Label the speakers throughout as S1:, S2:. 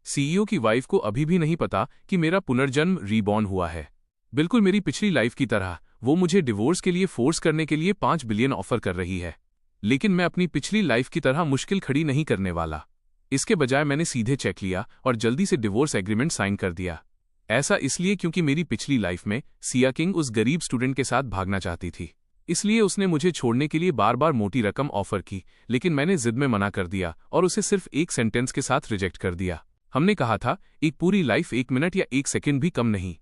S1: CEO की wife को अभी भी नहीं पता कि मेरा पुनर्जन्म रीबॉर्न हुआ है। बिल्कुल मेरी पिछली लाइफ की तरह वो मुझे डिवोर्स के लिए फोर्स करने के लिए 5 बिलियन ऑफर कर रही है। लेकिन मैं अपनी पिछली लाइफ की तरह मुश्किल खड़ी नहीं करने वाला। इसके बजाय मैंने सीधे चेक लिया और जल्दी से डिवोर्स एग्रीमेंट साइन कर दिया। ऐसा इसलिए क्योंकि मेरी पिछली लाइफ में सिया किंग उस गरीब स्टूडेंट के साथ भागना चाहती थी। इसलिए उसने मुझे छोड़ने के लिए बार बार मोटी रकम ऑफर की, लेकिन मैंने जिद में मना कर दिया और उसे सिर्फ एक सेंटेंस के साथ रिजेक्ट कर दिया। हमने कहा था एक पूरी लाइफ 1 मिनट या 1 सेकंड भी कम नहीं।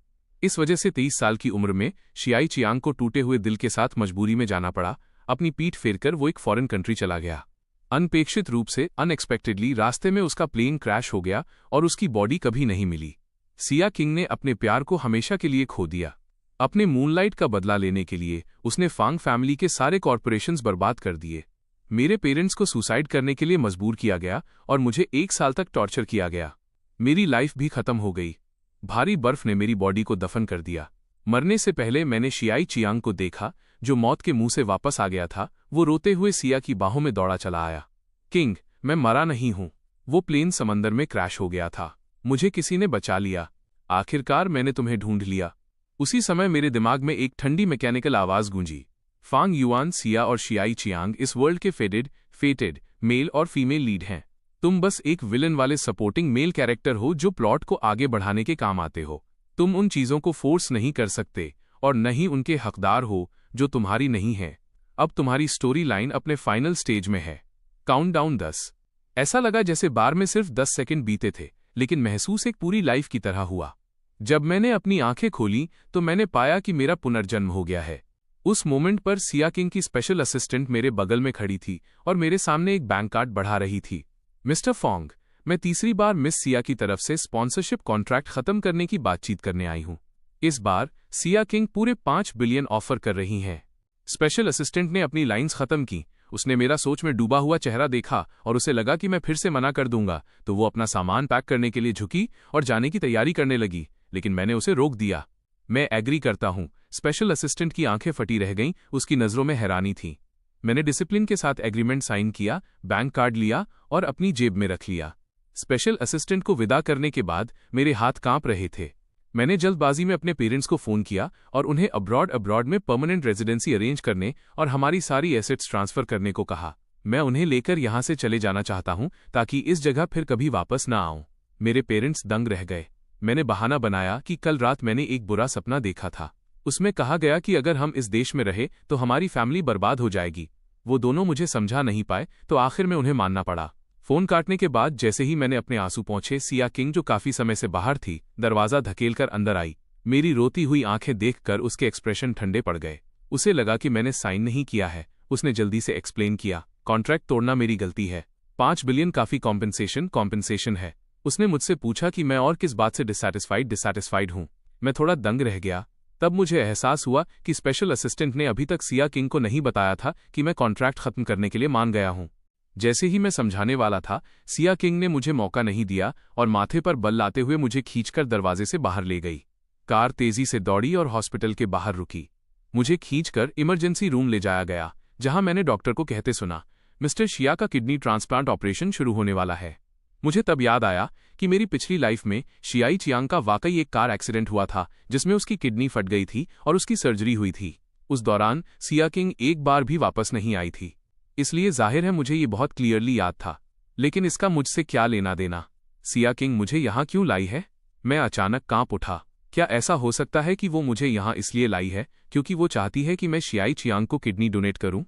S1: इस वजह से 23 साल की उम्र में शियाई चियांग को टूटे हुए दिल के साथ मजबूरी में जाना पड़ा। अपनी पीठ फेरकर वो एक फॉरेन कंट्री चला गया। अनपेक्षित रूप से अनएक्सपेक्टेडली रास्ते में उसका प्लेन क्रैश हो गया और उसकी बॉडी कभी नहीं मिली। सिया किंग ने अपने प्यार को हमेशा के लिए खो दिया। अपने मूनलाइट का बदला लेने के लिए उसने फांग फैमिली के सारे कॉर्पोरेशंस बर्बाद कर दिए। मेरे पेरेंट्स को सुसाइड करने के लिए मजबूर किया गया और मुझे 1 साल तक टॉर्चर किया गया। मेरी लाइफ भी खत्म हो गई। भारी बर्फ ने मेरी बॉडी को दफन कर दिया। मरने से पहले मैंने शियाई चियांग को देखा, जो मौत के मुंह से वापस आ गया था। वो रोते हुए सिया की बाहों में दौड़ा चला आया। किंग, मैं मरा नहीं हूं। वो प्लेन समंदर में क्रैश हो गया था। मुझे किसी ने बचा लिया। आखिरकार मैंने तुम्हें ढूंढ लिया। उसी समय मेरे दिमाग में एक ठंडी मैकेनिकल आवाज गूंजी। फांग युआन, सिया और शियाई चियांग इस वर्ल्ड के फेटेड मेल और फीमेल लीड हैं। तुम बस एक विलन वाले सपोर्टिंग मेल कैरेक्टर हो जो प्लॉट को आगे बढ़ाने के काम आते हो। तुम उन चीजों को फोर्स नहीं कर सकते और न ही उनके हकदार हो जो तुम्हारी नहीं है। अब तुम्हारी स्टोरी लाइन अपने फाइनल स्टेज में है। काउंटडाउन 10। ऐसा लगा जैसे बार में सिर्फ 10 सेकंड बीते थे, लेकिन महसूस एक पूरी लाइफ की तरह हुआ। जब मैंने अपनी आंखें खोली तो मैंने पाया कि मेरा पुनर्जन्म हो गया है। उस मोमेंट पर सिया किंग की स्पेशल असिस्टेंट मेरे बगल में खड़ी थी और मेरे सामने एक बैंक कार्ड बढ़ा रही थी। मिस्टर फोंग, मैं तीसरी बार मिस सिया की तरफ से स्पॉन्सरशिप कॉन्ट्रैक्ट खत्म करने की बातचीत करने आई हूं। इस बार सिया किंग पूरे 5 बिलियन ऑफर कर रही हैं। स्पेशल असिस्टेंट ने अपनी लाइंस खत्म की। उसने मेरा सोच में डूबा हुआ चेहरा देखा और उसे लगा कि मैं फिर से मना कर दूंगा, तो वो अपना सामान पैक करने के लिए झुकी और जाने की तैयारी करने लगी, लेकिन मैंने उसे रोक दिया। मैं एग्री करता हूं। स्पेशल असिस्टेंट की आंखें फटी रह गईं, उसकी नजरों में हैरानी थी। मैंने डिसिप्लिन के साथ एग्रीमेंट साइन किया, बैंक कार्ड लिया और अपनी जेब में रख लिया। स्पेशल असिस्टेंट को विदा करने के बाद मेरे हाथ कांप रहे थे। मैंने जल्दबाजी में अपने पेरेंट्स को फोन किया और उन्हें अब्रॉड में परमानेंट रेजिडेंसी अरेंज करने और हमारी सारी एसेट्स ट्रांसफर करने को कहा। मैं उन्हें लेकर यहां से चले जाना चाहता हूं ताकि इस जगह फिर कभी वापस ना आऊं। मेरे पेरेंट्स दंग रह गए। मैंने बहाना बनाया कि कल रात मैंने एक बुरा सपना देखा था। उसमें कहा गया कि अगर हम इस देश में रहे तो हमारी फैमिली बर्बाद हो जाएगी। वो दोनों मुझे समझा नहीं पाए, तो आखिर में उन्हें मानना पड़ा। फोन काटने के बाद जैसे ही मैंने अपने आंसू पोंछे, सिया किंग जो काफी समय से बाहर थी, दरवाजा धकेलकर अंदर आई। मेरी रोती हुई आंखें देखकर उसके एक्सप्रेशन ठंडे पड़ गए। उसे लगा कि मैंने साइन नहीं किया है। उसने जल्दी से एक्सप्लेन किया, कॉन्ट्रैक्ट तोड़ना मेरी गलती है। 5 बिलियन काफी कॉम्पेंसेशन है। उसने मुझसे पूछा कि मैं और किस बात से डिसैटिस्फाइड हूं। मैं थोड़ा दंग रह गया। तब मुझे एहसास हुआ कि स्पेशल असिस्टेंट ने अभी तक सिया किंग को नहीं बताया था कि मैं कॉन्ट्रैक्ट खत्म करने के लिए मान गया हूं। जैसे ही मैं समझाने वाला था, सिया किंग ने मुझे मौका नहीं दिया और माथे पर बल लाते हुए मुझे खींचकर दरवाजे से बाहर ले गई। कार तेजी से दौड़ी और हॉस्पिटल के बाहर रुकी। मुझे खींचकर इमरजेंसी रूम ले जाया गया, जहां मैंने डॉक्टर को कहते सुना, मिस्टर शिया का किडनी ट्रांसप्लांट ऑपरेशन शुरू होने वाला है। मुझे तब याद आया कि मेरी पिछली लाइफ में शियाई चियांग का वाकई एक कार एक्सीडेंट हुआ था, जिसमें उसकी किडनी फट गई थी और उसकी सर्जरी हुई थी। उस दौरान सिया किंग एक बार भी वापस नहीं आई थी, इसलिए जाहिर है मुझे ये बहुत क्लियरली याद था। लेकिन इसका मुझसे क्या लेना देना? सिया किंग मुझे यहाँ क्यों लाई है? मैं अचानक कांप उठा। क्या ऐसा हो सकता है कि वो मुझे यहाँ इसलिए लाई है क्योंकि वो चाहती है कि मैं शियाई चियांग को किडनी डोनेट करूं?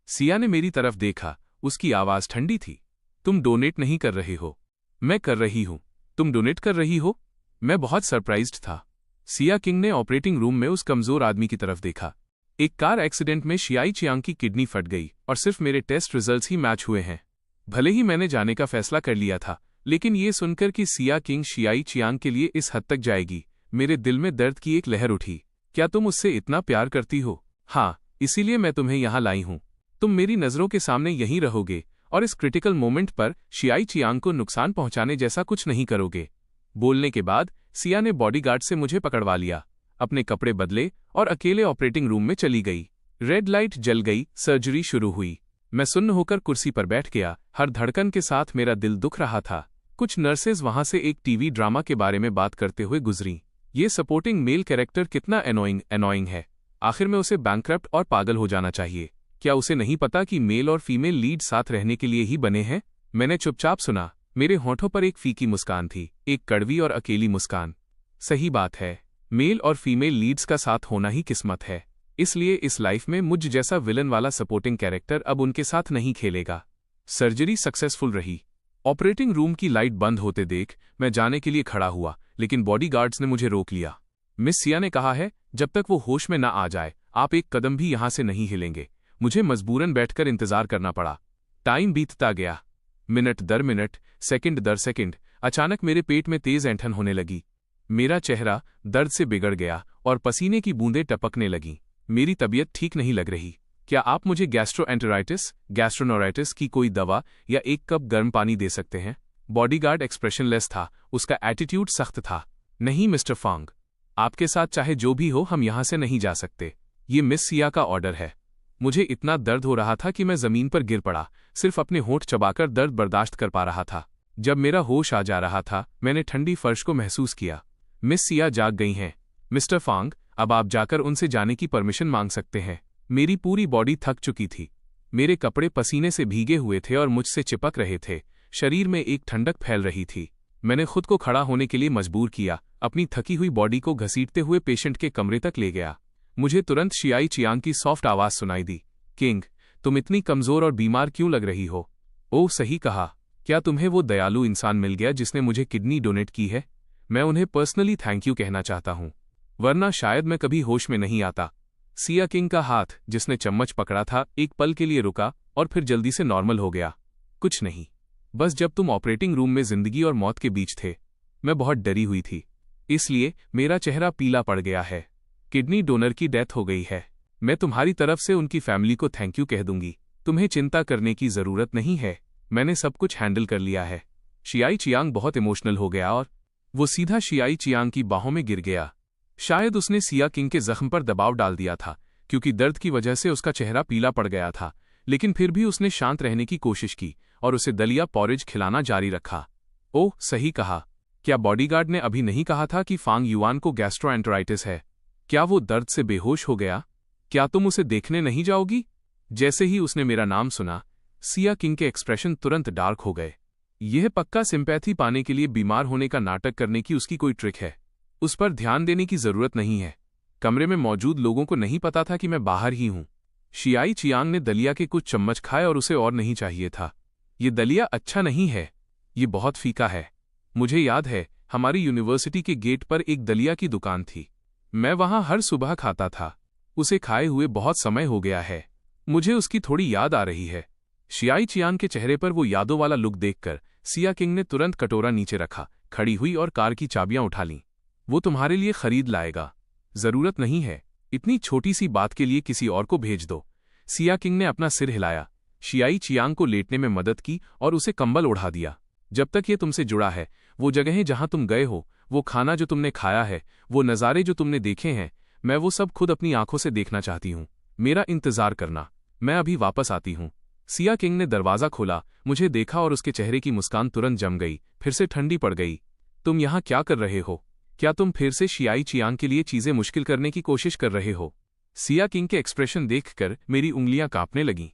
S1: सिया ने मेरी तरफ देखा। उसकी आवाज ठंडी थी। तुम डोनेट नहीं कर रहे हो। मैं कर रही हूं। तुम डोनेट कर रही हो? मैं बहुत सरप्राइज्ड था। सिया किंग ने ऑपरेटिंग रूम में उस कमजोर आदमी की तरफ देखा। एक कार एक्सीडेंट में शियाई चियांग की किडनी फट गई और सिर्फ मेरे टेस्ट रिजल्ट्स ही मैच हुए हैं। भले ही मैंने जाने का फैसला कर लिया था, लेकिन ये सुनकर कि सिया किंग शियाई चियांग के लिए इस हद तक जाएगी, मेरे दिल में दर्द की एक लहर उठी। क्या तुम उससे इतना प्यार करती हो? हाँ, इसीलिए मैं तुम्हें यहाँ लाई हूँ। तुम मेरी नजरों के सामने यहीं रहोगे और इस क्रिटिकल मोमेंट पर शियाई चियांग को नुकसान पहुंचाने जैसा कुछ नहीं करोगे। बोलने के बाद सिया ने बॉडीगार्ड से मुझे पकड़वा लिया, अपने कपड़े बदले और अकेले ऑपरेटिंग रूम में चली गई। रेड लाइट जल गई, सर्जरी शुरू हुई। मैं सुन्न होकर कुर्सी पर बैठ गया। हर धड़कन के साथ मेरा दिल दुख रहा था। कुछ नर्सेज वहां से एक टीवी ड्रामा के बारे में बात करते हुए गुजरी। ये सपोर्टिंग मेल कैरेक्टर कितना एनोइंग है। आखिर में उसे बैंकक्रप्ट और पागल हो जाना चाहिए। क्या उसे नहीं पता कि मेल और फीमेल लीड साथ रहने के लिए ही बने हैं? मैंने चुपचाप सुना। मेरे होठों पर एक फीकी मुस्कान थी, एक कड़वी और अकेली मुस्कान। सही बात है, मेल और फीमेल लीड्स का साथ होना ही किस्मत है। इसलिए इस लाइफ में मुझ जैसा विलन वाला सपोर्टिंग कैरेक्टर अब उनके साथ नहीं खेलेगा। सर्जरी सक्सेसफुल रही। ऑपरेटिंग रूम की लाइट बंद होते देख मैं जाने के लिए खड़ा हुआ, लेकिन बॉडीगार्ड्स ने मुझे रोक लिया। मिस सिया ने कहा है, जब तक वो होश में न आ जाए आप एक कदम भी यहां से नहीं हिलेंगे। मुझे मजबूरन बैठकर इंतजार करना पड़ा। टाइम बीतता गया, मिनट दर मिनट, सेकंड दर सेकंड। अचानक मेरे पेट में तेज ऐंठन होने लगी। मेरा चेहरा दर्द से बिगड़ गया और पसीने की बूंदें टपकने लगीं। मेरी तबीयत ठीक नहीं लग रही। क्या आप मुझे गैस्ट्रोनोराइटिस की कोई दवा या एक कप गर्म पानी दे सकते हैं? बॉडीगार्ड एक्सप्रेशनलेस था, उसका एटीट्यूड सख्त था। नहीं मिस्टर फांग, आपके साथ चाहे जो भी हो हम यहां से नहीं जा सकते। ये मिस सिया का ऑर्डर है। मुझे इतना दर्द हो रहा था कि मैं जमीन पर गिर पड़ा, सिर्फ अपने होंठ चबाकर दर्द बर्दाश्त कर पा रहा था। जब मेरा होश आ जा रहा था मैंने ठंडी फर्श को महसूस किया। मिस सिया जाग गई हैं। मिस्टर फांग, अब आप जाकर उनसे जाने की परमिशन मांग सकते हैं। मेरी पूरी बॉडी थक चुकी थी। मेरे कपड़े पसीने से भीगे हुए थे और मुझसे चिपक रहे थे। शरीर में एक ठंडक फैल रही थी। मैंने खुद को खड़ा होने के लिए मजबूर किया, अपनी थकी हुई बॉडी को घसीटते हुए पेशेंट के कमरे तक ले गया। मुझे तुरंत शियाई चियांग की सॉफ्ट आवाज सुनाई दी। किंग, तुम इतनी कमजोर और बीमार क्यों लग रही हो? ओह सही कहा। क्या तुम्हें वो दयालु इंसान मिल गया जिसने मुझे किडनी डोनेट की है? मैं उन्हें पर्सनली थैंक यू कहना चाहता हूं, वरना शायद मैं कभी होश में नहीं आता। सिया किंग का हाथ जिसने चम्मच पकड़ा था एक पल के लिए रुका और फिर जल्दी से नॉर्मल हो गया। कुछ नहीं, बस जब तुम ऑपरेटिंग रूम में जिंदगी और मौत के बीच थे मैं बहुत डरी हुई थी, इसलिए मेरा चेहरा पीला पड़ गया है। किडनी डोनर की डेथ हो गई है। मैं तुम्हारी तरफ से उनकी फैमिली को थैंक यू कह दूंगी। तुम्हें चिंता करने की जरूरत नहीं है, मैंने सब कुछ हैंडल कर लिया है। शियाई चियांग बहुत इमोशनल हो गया और वो सीधा शियाई चियांग की बाहों में गिर गया। शायद उसने सिया किंग के जख्म पर दबाव डाल दिया था, क्योंकि दर्द की वजह से उसका चेहरा पीला पड़ गया था, लेकिन फिर भी उसने शांत रहने की कोशिश की और उसे दलिया पॉरेज खिलाना जारी रखा। ओह सही कहा। क्या बॉडीगार्ड ने अभी नहीं कहा था कि फांग युआन को गैस्ट्रोएंटेराइटिस है? क्या वो दर्द से बेहोश हो गया? क्या तुम उसे देखने नहीं जाओगी? जैसे ही उसने मेरा नाम सुना सिया किंग के एक्सप्रेशन तुरंत डार्क हो गए। यह पक्का सिंपैथी पाने के लिए बीमार होने का नाटक करने की उसकी कोई ट्रिक है। उस पर ध्यान देने की जरूरत नहीं है। कमरे में मौजूद लोगों को नहीं पता था कि मैं बाहर ही हूं। शियाई चियांग ने दलिया के कुछ चम्मच खाए और उसे और नहीं चाहिए था। ये दलिया अच्छा नहीं है, ये बहुत फीका है। मुझे याद है हमारी यूनिवर्सिटी के गेट पर एक दलिया की दुकान थी। मैं वहां हर सुबह खाता था। उसे खाए हुए बहुत समय हो गया है। मुझे उसकी थोड़ी याद आ रही है। शियाई चियांग के चेहरे पर वो यादों वाला लुक देखकर सिया किंग ने तुरंत कटोरा नीचे रखा, खड़ी हुई और कार की चाबियां उठा लीं। वो तुम्हारे लिए खरीद लाएगा। जरूरत नहीं है, इतनी छोटी सी बात के लिए किसी और को भेज दो। सिया किंग ने अपना सिर हिलाया, शियाई चियांग को लेटने में मदद की और उसे कंबल ओढ़ा दिया। जब तक ये तुमसे जुड़ा है, वो जगहें जहां तुम गए हो, वो खाना जो तुमने खाया है, वो नज़ारे जो तुमने देखे हैं, मैं वो सब खुद अपनी आंखों से देखना चाहती हूं। मेरा इंतजार करना, मैं अभी वापस आती हूं। सिया किंग ने दरवाजा खोला, मुझे देखा और उसके चेहरे की मुस्कान तुरंत जम गई, फिर से ठंडी पड़ गई। तुम यहां क्या कर रहे हो? क्या तुम फिर से शियाई चियांग के लिए चीजें मुश्किल करने की कोशिश कर रहे हो? सिया किंग के एक्सप्रेशन देखकर मेरी उंगलियां कांपने लगीं।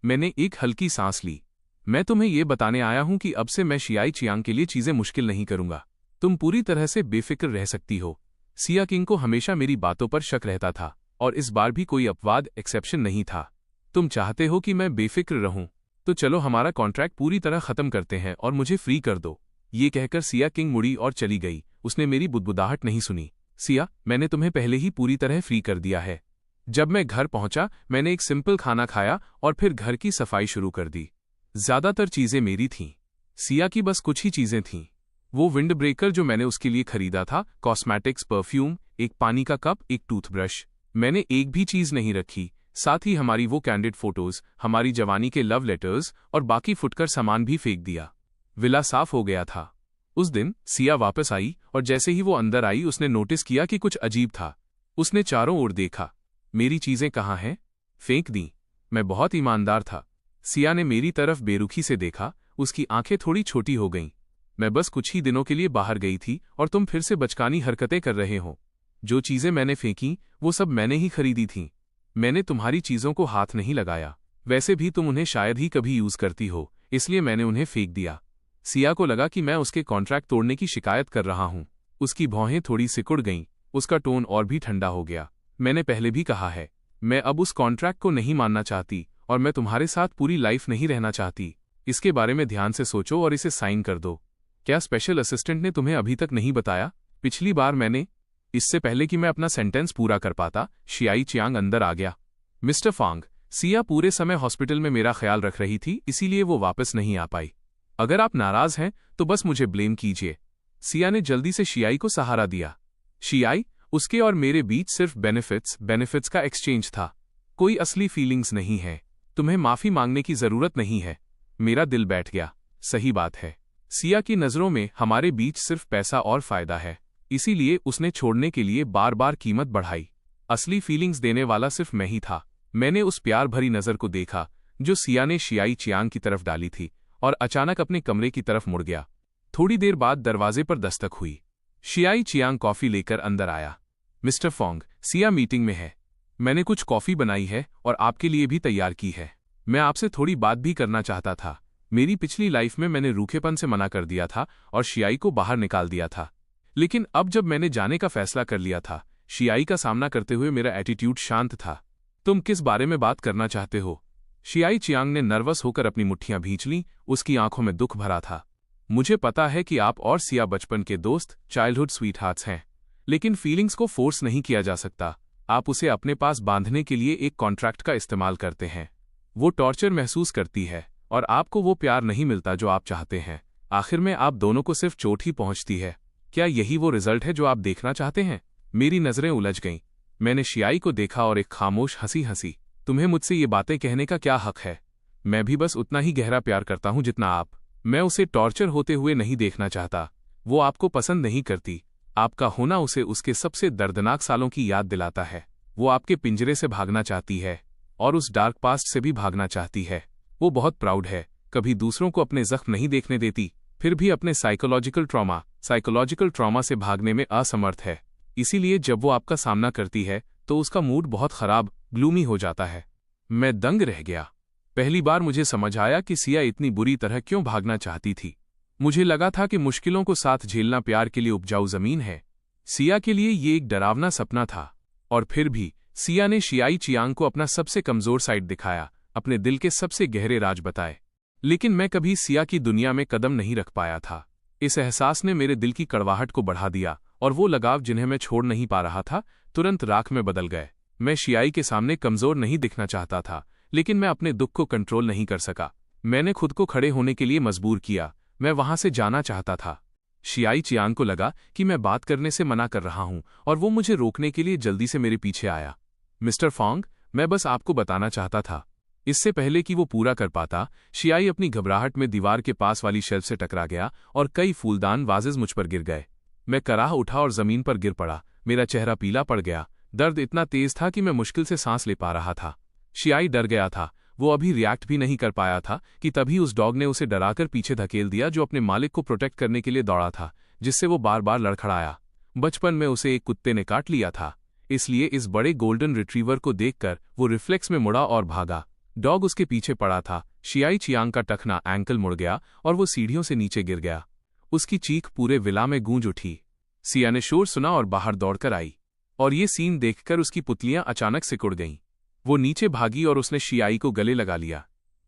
S1: मैंने एक हल्की सांस ली। मैं तुम्हें ये बताने आया हूं कि अब से मैं शियाई चियांग के लिए चीजें मुश्किल नहीं करूंगा। तुम पूरी तरह से बेफिक्र रह सकती हो। सिया किंग को हमेशा मेरी बातों पर शक रहता था और इस बार भी कोई अपवाद एक्सेप्शन नहीं था। तुम चाहते हो कि मैं बेफिक्र रहूं, तो चलो हमारा कॉन्ट्रैक्ट पूरी तरह खत्म करते हैं और मुझे फ्री कर दो। ये कहकर सिया किंग मुड़ी और चली गई। उसने मेरी बुदबुदाहट नहीं सुनी। सिया, मैंने तुम्हें पहले ही पूरी तरह फ्री कर दिया है। जब मैं घर पहुंचा मैंने एक सिंपल खाना खाया और फिर घर की सफाई शुरू कर दी। ज्यादातर चीजें मेरी थीं। सिया की बस कुछ ही चीजें थीं। वो विंड ब्रेकर जो मैंने उसके लिए खरीदा था, कॉस्मेटिक्स, परफ्यूम, एक पानी का कप, एक टूथब्रश। मैंने एक भी चीज नहीं रखी। साथ ही हमारी वो कैंडिड फोटोज, हमारी जवानी के लव लेटर्स और बाकी फुटकर सामान भी फेंक दिया। विला साफ हो गया था। उस दिन सिया वापस आई और जैसे ही वो अंदर आई उसने नोटिस किया कि कुछ अजीब था। उसने चारों ओर देखा। मेरी चीजें कहाँ हैं? फेंक दी। मैं बहुत ईमानदार था। सिया ने मेरी तरफ बेरुखी से देखा, उसकी आंखें थोड़ी छोटी हो गईं। मैं बस कुछ ही दिनों के लिए बाहर गई थी और तुम फिर से बचकानी हरकतें कर रहे हो। जो चीजें मैंने फेंकी वो सब मैंने ही खरीदी थीं। मैंने तुम्हारी चीजों को हाथ नहीं लगाया। वैसे भी तुम उन्हें शायद ही कभी यूज करती हो, इसलिए मैंने उन्हें फेंक दिया। सिया को लगा कि मैं उसके कॉन्ट्रैक्ट तोड़ने की शिकायत कर रहा हूं। उसकी भौहें थोड़ी सिकुड़ गईं, उसका टोन और भी ठंडा हो गया। मैंने पहले भी कहा है, मैं अब उस कॉन्ट्रैक्ट को नहीं मानना चाहती और मैं तुम्हारे साथ पूरी लाइफ नहीं रहना चाहती। इसके बारे में ध्यान से सोचो और इसे साइन कर दो। क्या स्पेशल असिस्टेंट ने तुम्हें अभी तक नहीं बताया? पिछली बार मैंने इससे पहले कि मैं अपना सेंटेंस पूरा कर पाता, शियाई चियांग अंदर आ गया। मिस्टर फांग, सिया पूरे समय हॉस्पिटल में मेरा ख्याल रख रही थी, इसीलिए वो वापस नहीं आ पाई। अगर आप नाराज हैं तो बस मुझे ब्लेम कीजिए। सिया ने जल्दी से शियाई को सहारा दिया। शियाई, उसके और मेरे बीच सिर्फ बेनिफिट्स का एक्सचेंज था। कोई असली फीलिंग्स नहीं है। तुम्हें माफी मांगने की जरूरत नहीं है। मेरा दिल बैठ गया। सही बात है। सिया की नजरों में हमारे बीच सिर्फ पैसा और फायदा है, इसीलिए उसने छोड़ने के लिए बार बार कीमत बढ़ाई। असली फीलिंग्स देने वाला सिर्फ मैं ही था। मैंने उस प्यार भरी नजर को देखा जो सिया ने शियाई चियांग की तरफ डाली थी और अचानक अपने कमरे की तरफ मुड़ गया। थोड़ी देर बाद दरवाजे पर दस्तक हुई। शियाई चियांग कॉफी लेकर अंदर आया। मिस्टर फोंग, सिया मीटिंग में है। मैंने कुछ कॉफी बनाई है और आपके लिए भी तैयार की है। मैं आपसे थोड़ी बात भी करना चाहता था। मेरी पिछली लाइफ में मैंने रूखेपन से मना कर दिया था और शियाई को बाहर निकाल दिया था, लेकिन अब जब मैंने जाने का फैसला कर लिया था, शियाई का सामना करते हुए मेरा एटीट्यूड शांत था। तुम किस बारे में बात करना चाहते हो? शियाई चियांग ने नर्वस होकर अपनी मुट्ठियां भींच लीं, उसकी आंखों में दुख भरा था। मुझे पता है कि आप और सिया बचपन के दोस्त, चाइल्डहुड स्वीटहार्ट्स हैं, लेकिन फीलिंग्स को फोर्स नहीं किया जा सकता। आप उसे अपने पास बांधने के लिए एक कॉन्ट्रैक्ट का इस्तेमाल करते हैं। वो टॉर्चर महसूस करती है और आपको वो प्यार नहीं मिलता जो आप चाहते हैं। आखिर में आप दोनों को सिर्फ चोट ही पहुंचती है। क्या यही वो रिजल्ट है जो आप देखना चाहते हैं? मेरी नजरें उलझ गईं। मैंने शियाई को देखा और एक खामोश हंसी हंसी। तुम्हें मुझसे ये बातें कहने का क्या हक है? मैं भी बस उतना ही गहरा प्यार करता हूं जितना आप। मैं उसे टॉर्चर होते हुए नहीं देखना चाहता। वो आपको पसंद नहीं करती। आपका होना उसे उसके सबसे दर्दनाक सालों की याद दिलाता है। वो आपके पिंजरे से भागना चाहती है और उस डार्क पास्ट से भी भागना चाहती है। वो बहुत प्राउड है, कभी दूसरों को अपने जख्म नहीं देखने देती, फिर भी अपने साइकोलॉजिकल ट्रॉमा से भागने में असमर्थ है। इसीलिए जब वो आपका सामना करती है तो उसका मूड बहुत खराब, ग्लूमी हो जाता है। मैं दंग रह गया। पहली बार मुझे समझ आया कि सिया इतनी बुरी तरह क्यों भागना चाहती थी। मुझे लगा था कि मुश्किलों को साथ झेलना प्यार के लिए उपजाऊ जमीन है। सिया के लिए ये एक डरावना सपना था। और फिर भी सिया ने शियाई चियांग को अपना सबसे कमजोर साइड दिखाया, अपने दिल के सबसे गहरे राज बताए। लेकिन मैं कभी सिया की दुनिया में कदम नहीं रख पाया था। इस एहसास ने मेरे दिल की कड़वाहट को बढ़ा दिया और वो लगाव जिन्हें मैं छोड़ नहीं पा रहा था, तुरंत राख में बदल गए। मैं शियाई के सामने कमजोर नहीं दिखना चाहता था, लेकिन मैं अपने दुख को कंट्रोल नहीं कर सका। मैंने खुद को खड़े होने के लिए मजबूर किया। मैं वहां से जाना चाहता था। शियाई चियांग को लगा कि मैं बात करने से मना कर रहा हूं और वो मुझे रोकने के लिए जल्दी से मेरे पीछे आया। मिस्टर फोंग, मैं बस आपको बताना चाहता था। इससे पहले कि वो पूरा कर पाता, शियाई अपनी घबराहट में दीवार के पास वाली शेल्फ से टकरा गया और कई फूलदान वाजेज मुझ पर गिर गए। मैं कराह उठा और जमीन पर गिर पड़ा। मेरा चेहरा पीला पड़ गया। दर्द इतना तेज था कि मैं मुश्किल से सांस ले पा रहा था। शियाई डर गया था। वो अभी रिएक्ट भी नहीं कर पाया था कि तभी उस डॉग ने उसे डराकर पीछे धकेल दिया, जो अपने मालिक को प्रोटेक्ट करने के लिए दौड़ा था, जिससे वो बार बार लड़खड़ाया। बचपन में उसे एक कुत्ते ने काट लिया था, इसलिए इस बड़े गोल्डन रिट्रीवर को देखकर वो रिफ्लेक्स में मुड़ा और भागा। डॉग उसके पीछे पड़ा था। शियाई चियांग का टखना एंकल मुड़ गया और वो सीढ़ियों से नीचे गिर गया। उसकी चीख पूरे विला में गूंज उठी। सिया ने शोर सुना और बाहर दौड़कर आई, और ये सीन देखकर उसकी पुतलियां अचानक सिकुड़ गईं। वो नीचे भागी और उसने शियाई को गले लगा लिया।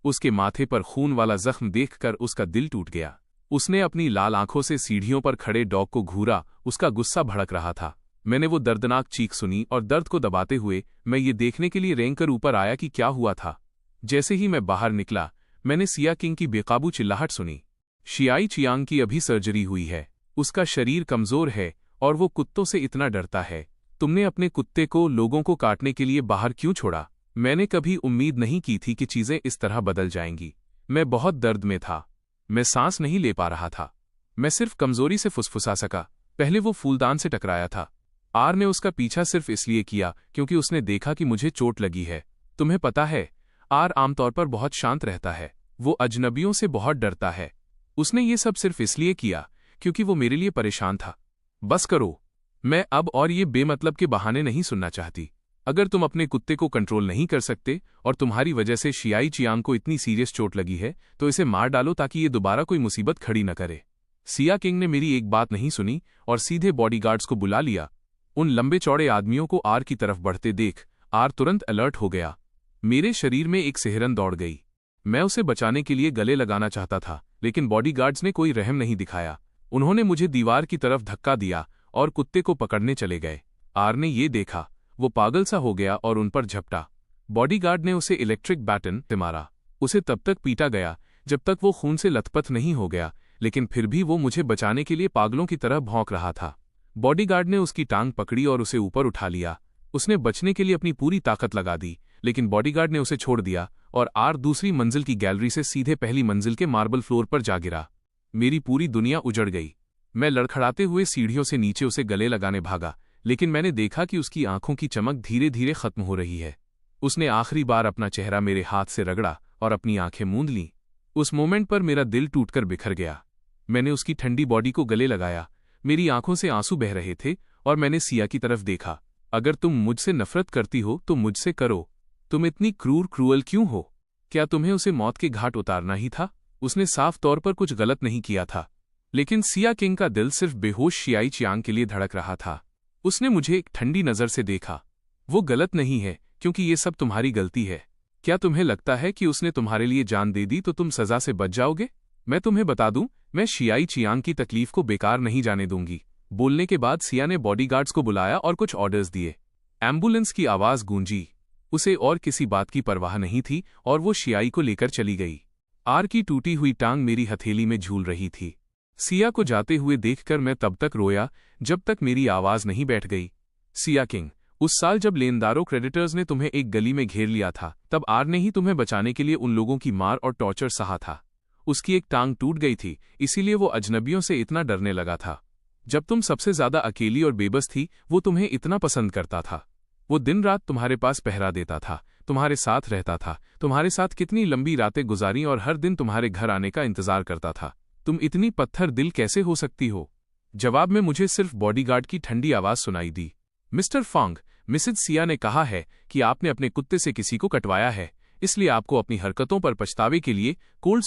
S1: उसके माथे पर खून वाला जख्म देखकर उसका दिल टूट गया। उसने अपनी लाल आंखों से सीढ़ियों पर खड़े डॉग को घूरा। उसका गुस्सा भड़क रहा था। मैंने वो दर्दनाक चीख सुनी और दर्द को दबाते हुए मैं ये देखने के लिए रेंग कर ऊपर आया कि क्या हुआ था। जैसे ही मैं बाहर निकला, मैंने सिया किंग की बेकाबू चिल्लाहट सुनी। शियाई चियांग की अभी सर्जरी हुई है। उसका शरीर कमजोर है और वो कुत्तों से इतना डरता है। तुमने अपने कुत्ते को लोगों को काटने के लिए बाहर क्यों छोड़ा? मैंने कभी उम्मीद नहीं की थी कि चीजें इस तरह बदल जाएंगी। मैं बहुत दर्द में था। मैं सांस नहीं ले पा रहा था। मैं सिर्फ कमजोरी से फुसफुसा सका। पहले वो फूलदान से टकराया था। आर ने उसका पीछा सिर्फ इसलिए किया क्योंकि उसने देखा कि मुझे चोट लगी है। तुम्हें पता है, आर आमतौर पर बहुत शांत रहता है। वो अजनबियों से बहुत डरता है। उसने ये सब सिर्फ इसलिए किया क्योंकि वो मेरे लिए परेशान था। बस करो, मैं अब और ये बेमतलब के बहाने नहीं सुनना चाहती। अगर तुम अपने कुत्ते को कंट्रोल नहीं कर सकते और तुम्हारी वजह से शियाई चियांग को इतनी सीरियस चोट लगी है तो इसे मार डालो ताकि ये दोबारा कोई मुसीबत खड़ी न करे। सिया किंग ने मेरी एक बात नहीं सुनी और सीधे बॉडीगार्ड्स को बुला लिया। उन लंबे चौड़े आदमियों को आर की तरफ बढ़ते देख आर तुरंत अलर्ट हो गया। मेरे शरीर में एक सिहरन दौड़ गई। मैं उसे बचाने के लिए गले लगाना चाहता था, लेकिन बॉडीगार्ड्स ने कोई रहम नहीं दिखाया। उन्होंने मुझे दीवार की तरफ धक्का दिया और कुत्ते को पकड़ने चले गए। आर ने ये देखा, वो पागल सा हो गया और उन पर झपटा। बॉडीगार्ड ने उसे इलेक्ट्रिक बैटन से मारा। उसे तब तक पीटा गया जब तक वो खून से लथपथ नहीं हो गया, लेकिन फिर भी वो मुझे बचाने के लिए पागलों की तरह भौंक रहा था। बॉडीगार्ड ने उसकी टांग पकड़ी और उसे ऊपर उठा लिया। उसने बचने के लिए अपनी पूरी ताकत लगा दी, लेकिन बॉडीगार्ड ने उसे छोड़ दिया और आर दूसरी मंजिल की गैलरी से सीधे पहली मंजिल के मार्बल फ्लोर पर जा गिरा। मेरी पूरी दुनिया उजड़ गई। मैं लड़खड़ाते हुए सीढ़ियों से नीचे उसे गले लगाने भागा, लेकिन मैंने देखा कि उसकी आंखों की चमक धीरे धीरे खत्म हो रही है। उसने आखिरी बार अपना चेहरा मेरे हाथ से रगड़ा और अपनी आंखें मूंद लीं। उस मोमेंट पर मेरा दिल टूटकर बिखर गया। मैंने उसकी ठंडी बॉडी को गले लगाया। मेरी आंखों से आंसू बह रहे थे और मैंने सिया की तरफ देखा। अगर तुम मुझसे नफरत करती हो तो मुझसे करो। तुम इतनी क्रूअल क्यों हो? क्या तुम्हें उसे मौत के घाट उतारना ही था? उसने साफ तौर पर कुछ गलत नहीं किया था, लेकिन सिया किंग का दिल सिर्फ बेहोश शियाई चियांग के लिए धड़क रहा था। उसने मुझे एक ठंडी नज़र से देखा। वो गलत नहीं है क्योंकि ये सब तुम्हारी गलती है। क्या तुम्हें लगता है कि उसने तुम्हारे लिए जान दे दी तो तुम सजा से बच जाओगे? मैं तुम्हें बता दूं, मैं शियाई चियांग की तकलीफ को बेकार नहीं जाने दूंगी। बोलने के बाद सिया ने बॉडीगार्ड्स को बुलाया और कुछ ऑर्डर्स दिए। एम्बुलेंस की आवाज गूंजी। उसे और किसी बात की परवाह नहीं थी और वो शियाई को लेकर चली गई। आर की टूटी हुई टांग मेरी हथेली में झूल रही थी। सिया को जाते हुए देखकर मैं तब तक रोया जब तक मेरी आवाज नहीं बैठ गई। सिया किंग, उस साल जब लेनदारों क्रेडिटर्स ने तुम्हें एक गली में घेर लिया था, तब आर ने ही तुम्हें बचाने के लिए उन लोगों की मार और टॉर्चर सहा था। उसकी एक टांग टूट गई थी, इसीलिए वो अजनबियों से इतना डरने लगा था। जब तुम सबसे ज्यादा अकेली और बेबस थी, वो तुम्हें इतना पसंद करता था। वो दिन रात तुम्हारे पास पहरा देता था, तुम्हारे साथ रहता था, तुम्हारे साथ कितनी लंबी रातें गुजारी और हर दिन तुम्हारे घर आने का इंतजार करता था। तुम इतनी पत्थर दिल कैसे हो सकती हो? जवाब में मुझे सिर्फ बॉडीगार्ड की ठंडी आवाज सुनाई दी। मिस्टर फॉन्ग, मिसेज सिया ने कहा है कि आपने अपने कुत्ते से किसी को कटवाया है, इसलिए आपको अपनी हरकतों पर पछतावे के लिए कोल्ड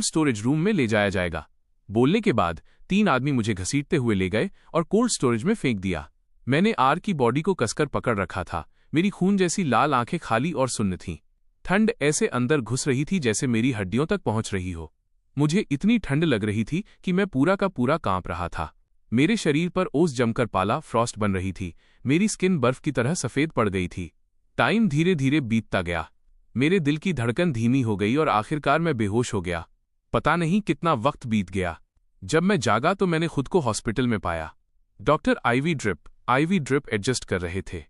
S1: स्टोरेज रूम में ले जाया जाएगा। बोलने के बाद 3 आदमी मुझे घसीटते हुए ले गए और कोल्ड स्टोरेज में फेंक दिया। मैंने आर की बॉडी को कसकर पकड़ रखा था। मेरी खून जैसी लाल आंखें खाली और सुन्न थीं। ठंड ऐसे अंदर घुस रही थी जैसे मेरी हड्डियों तक पहुंच रही हो। मुझे इतनी ठंड लग रही थी कि मैं पूरा का पूरा कांप रहा था। मेरे शरीर पर ओस जमकर पाला फ्रॉस्ट बन रही थी। मेरी स्किन बर्फ की तरह सफेद पड़ गई थी। टाइम धीरे धीरे बीतता गया। मेरे दिल की धड़कन धीमी हो गई और आखिरकार मैं बेहोश हो गया। पता नहीं कितना वक्त बीत गया। जब मैं जागा तो मैंने खुद को हॉस्पिटल में पाया। डॉक्टर आईवी ड्रिप एडजस्ट कर रहे थे।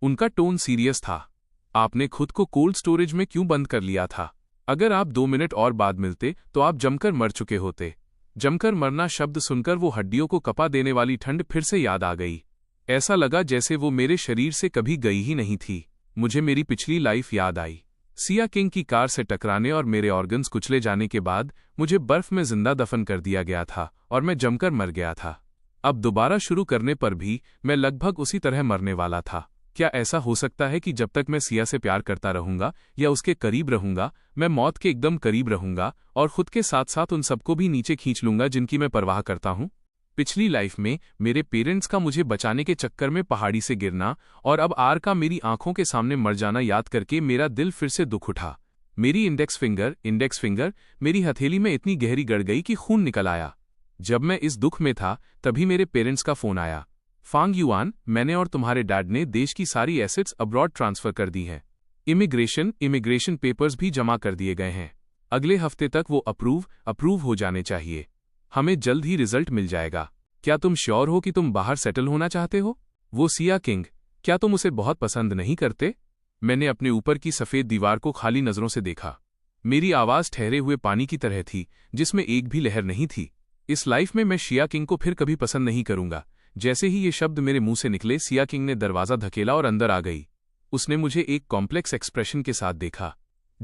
S1: उनका टोन सीरियस था। आपने खुद को कोल्ड स्टोरेज में क्यों बंद कर लिया था? अगर आप 2 मिनट और बाद मिलते तो आप जमकर मर चुके होते। जमकर मरना शब्द सुनकर वो हड्डियों को कपा देने वाली ठंड फिर से याद आ गई। ऐसा लगा जैसे वो मेरे शरीर से कभी गई ही नहीं थी। मुझे मेरी पिछली लाइफ याद आई। सिया किंग की कार से टकराने और मेरे ऑर्गन्स कुचले जाने के बाद मुझे बर्फ में जिंदा दफन कर दिया गया था और मैं जमकर मर गया था। अब दोबारा शुरू करने पर भी मैं लगभग उसी तरह मरने वाला था। क्या ऐसा हो सकता है कि जब तक मैं सिया से प्यार करता रहूंगा या उसके करीब रहूंगा, मैं मौत के एकदम करीब रहूंगा और खुद के साथ साथ उन सबको भी नीचे खींच लूंगा जिनकी मैं परवाह करता हूं? पिछली लाइफ में मेरे पेरेंट्स का मुझे बचाने के चक्कर में पहाड़ी से गिरना और अब आर का मेरी आंखों के सामने मर जाना याद करके मेरा दिल फिर से दुख उठा। मेरी इंडेक्स फिंगर मेरी हथेली में इतनी गहरी गड़ गई कि खून निकल आया। जब मैं इस दुख में था तभी मेरे पेरेंट्स का फोन आया। फांग युआन, मैंने और तुम्हारे डैड ने देश की सारी एसेट्स अब्रॉड ट्रांसफर कर दी हैं। इमिग्रेशन पेपर्स भी जमा कर दिए गए हैं। अगले हफ्ते तक वो अप्रूव हो जाने चाहिए। हमें जल्द ही रिजल्ट मिल जाएगा। क्या तुम श्योर हो कि तुम बाहर सेटल होना चाहते हो? वो सिया किंग, क्या तुम उसे बहुत पसंद नहीं करते? मैंने अपने ऊपर की सफेद दीवार को खाली नजरों से देखा। मेरी आवाज ठहरे हुए पानी की तरह थी जिसमें एक भी लहर नहीं थी। इस लाइफ में मैं सिया किंग को फिर कभी पसंद नहीं करूंगा। जैसे ही ये शब्द मेरे मुंह से निकले, सिया किंग ने दरवाजा धकेला और अंदर आ गई। उसने मुझे एक कॉम्प्लेक्स एक्सप्रेशन के साथ देखा।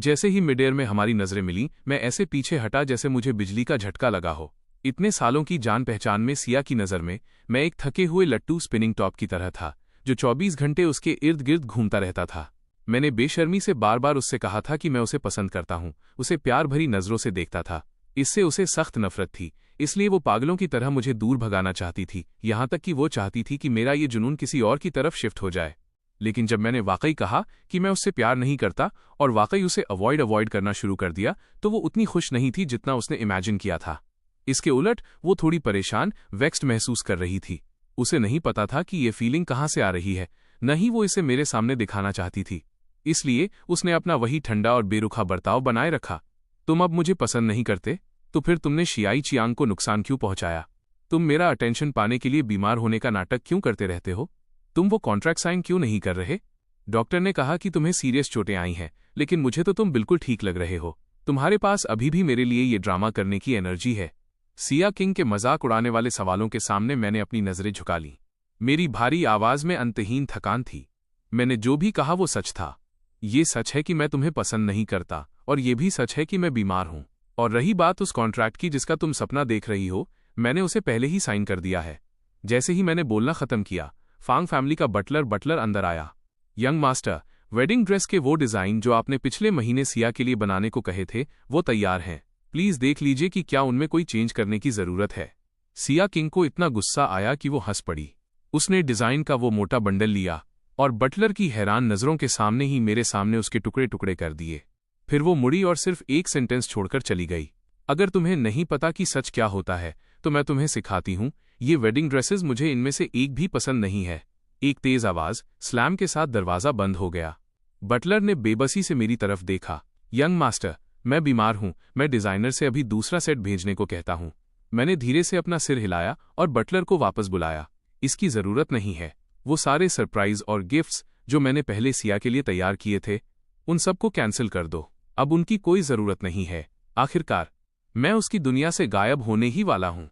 S1: जैसे ही मिड एयर में हमारी नजरें मिली, मैं ऐसे पीछे हटा जैसे मुझे बिजली का झटका लगा हो। इतने सालों की जान पहचान में सिया की नज़र में मैं एक थके हुए लट्टू स्पिनिंग टॉप की तरह था, जो 24 घंटे उसके इर्द गिर्द घूमता रहता था। मैंने बेशर्मी से बार बार उससे कहा था कि मैं उसे पसंद करता हूं, उसे प्यार भरी नज़रों से देखता था। इससे उसे सख्त नफरत थी, इसलिए वो पागलों की तरह मुझे दूर भगाना चाहती थी, यहां तक कि वो चाहती थी कि मेरा ये जुनून किसी और की तरफ शिफ्ट हो जाए। लेकिन जब मैंने वाकई कहा कि मैं उससे प्यार नहीं करता और वाकई उसे अवॉइड करना शुरू कर दिया, तो वो उतनी खुश नहीं थी जितना उसने इमेजिन किया था। इसके उलट वो थोड़ी परेशान, वेक्स्ड महसूस कर रही थी। उसे नहीं पता था कि ये फीलिंग कहाँ से आ रही है, न ही वो इसे मेरे सामने दिखाना चाहती थी। इसलिए उसने अपना वही ठंडा और बेरुखा बर्ताव बनाए रखा। तुम अब मुझे पसंद नहीं करते, तो फिर तुमने शियाई चियांग को नुकसान क्यों पहुंचाया? तुम मेरा अटेंशन पाने के लिए बीमार होने का नाटक क्यों करते रहते हो? तुम वो कॉन्ट्रैक्ट साइन क्यों नहीं कर रहे? डॉक्टर ने कहा कि तुम्हें सीरियस चोटें आई हैं, लेकिन मुझे तो तुम बिल्कुल ठीक लग रहे हो। तुम्हारे पास अभी भी मेरे लिए ये ड्रामा करने की एनर्जी है। सिया किंग के मजाक उड़ाने वाले सवालों के सामने मैंने अपनी नजरें झुका लीं। मेरी भारी आवाज में अंतहीन थकान थी। मैंने जो भी कहा वो सच था। ये सच है कि मैं तुम्हें पसंद नहीं करता, और ये भी सच है कि मैं बीमार हूं। और रही बात उस कॉन्ट्रैक्ट की जिसका तुम सपना देख रही हो, मैंने उसे पहले ही साइन कर दिया है। जैसे ही मैंने बोलना खत्म किया, फांग फैमिली का बटलर अंदर आया। यंग मास्टर, वेडिंग ड्रेस के वो डिजाइन जो आपने पिछले महीने सिया के लिए बनाने को कहे थे, वो तैयार हैं। प्लीज देख लीजिए कि क्या उनमें कोई चेंज करने की जरूरत है। सिया किंग को इतना गुस्सा आया कि वो हंस पड़ी। उसने डिजाइन का वो मोटा बंडल लिया और बटलर की हैरान नजरों के सामने ही मेरे सामने उसके टुकड़े टुकड़े कर दिए। फिर वो मुड़ी और सिर्फ एक सेंटेंस छोड़कर चली गई। अगर तुम्हें नहीं पता कि सच क्या होता है, तो मैं तुम्हें सिखाती हूं। ये वेडिंग ड्रेसेस मुझे इनमें से एक भी पसंद नहीं है। एक तेज आवाज स्लैम के साथ दरवाजा बंद हो गया। बटलर ने बेबसी से मेरी तरफ देखा। यंग मास्टर, मैं बीमार हूं, मैं डिजाइनर से अभी दूसरा सेट भेजने को कहता हूं। मैंने धीरे से अपना सिर हिलाया और बटलर को वापस बुलाया। इसकी जरूरत नहीं है। वो सारे सरप्राइज और गिफ्ट्स जो मैंने पहले सिया के लिए तैयार किए थे, उन सबको कैंसिल कर दो। अब उनकी कोई जरूरत नहीं है। आखिरकार मैं उसकी दुनिया से गायब होने ही वाला हूं।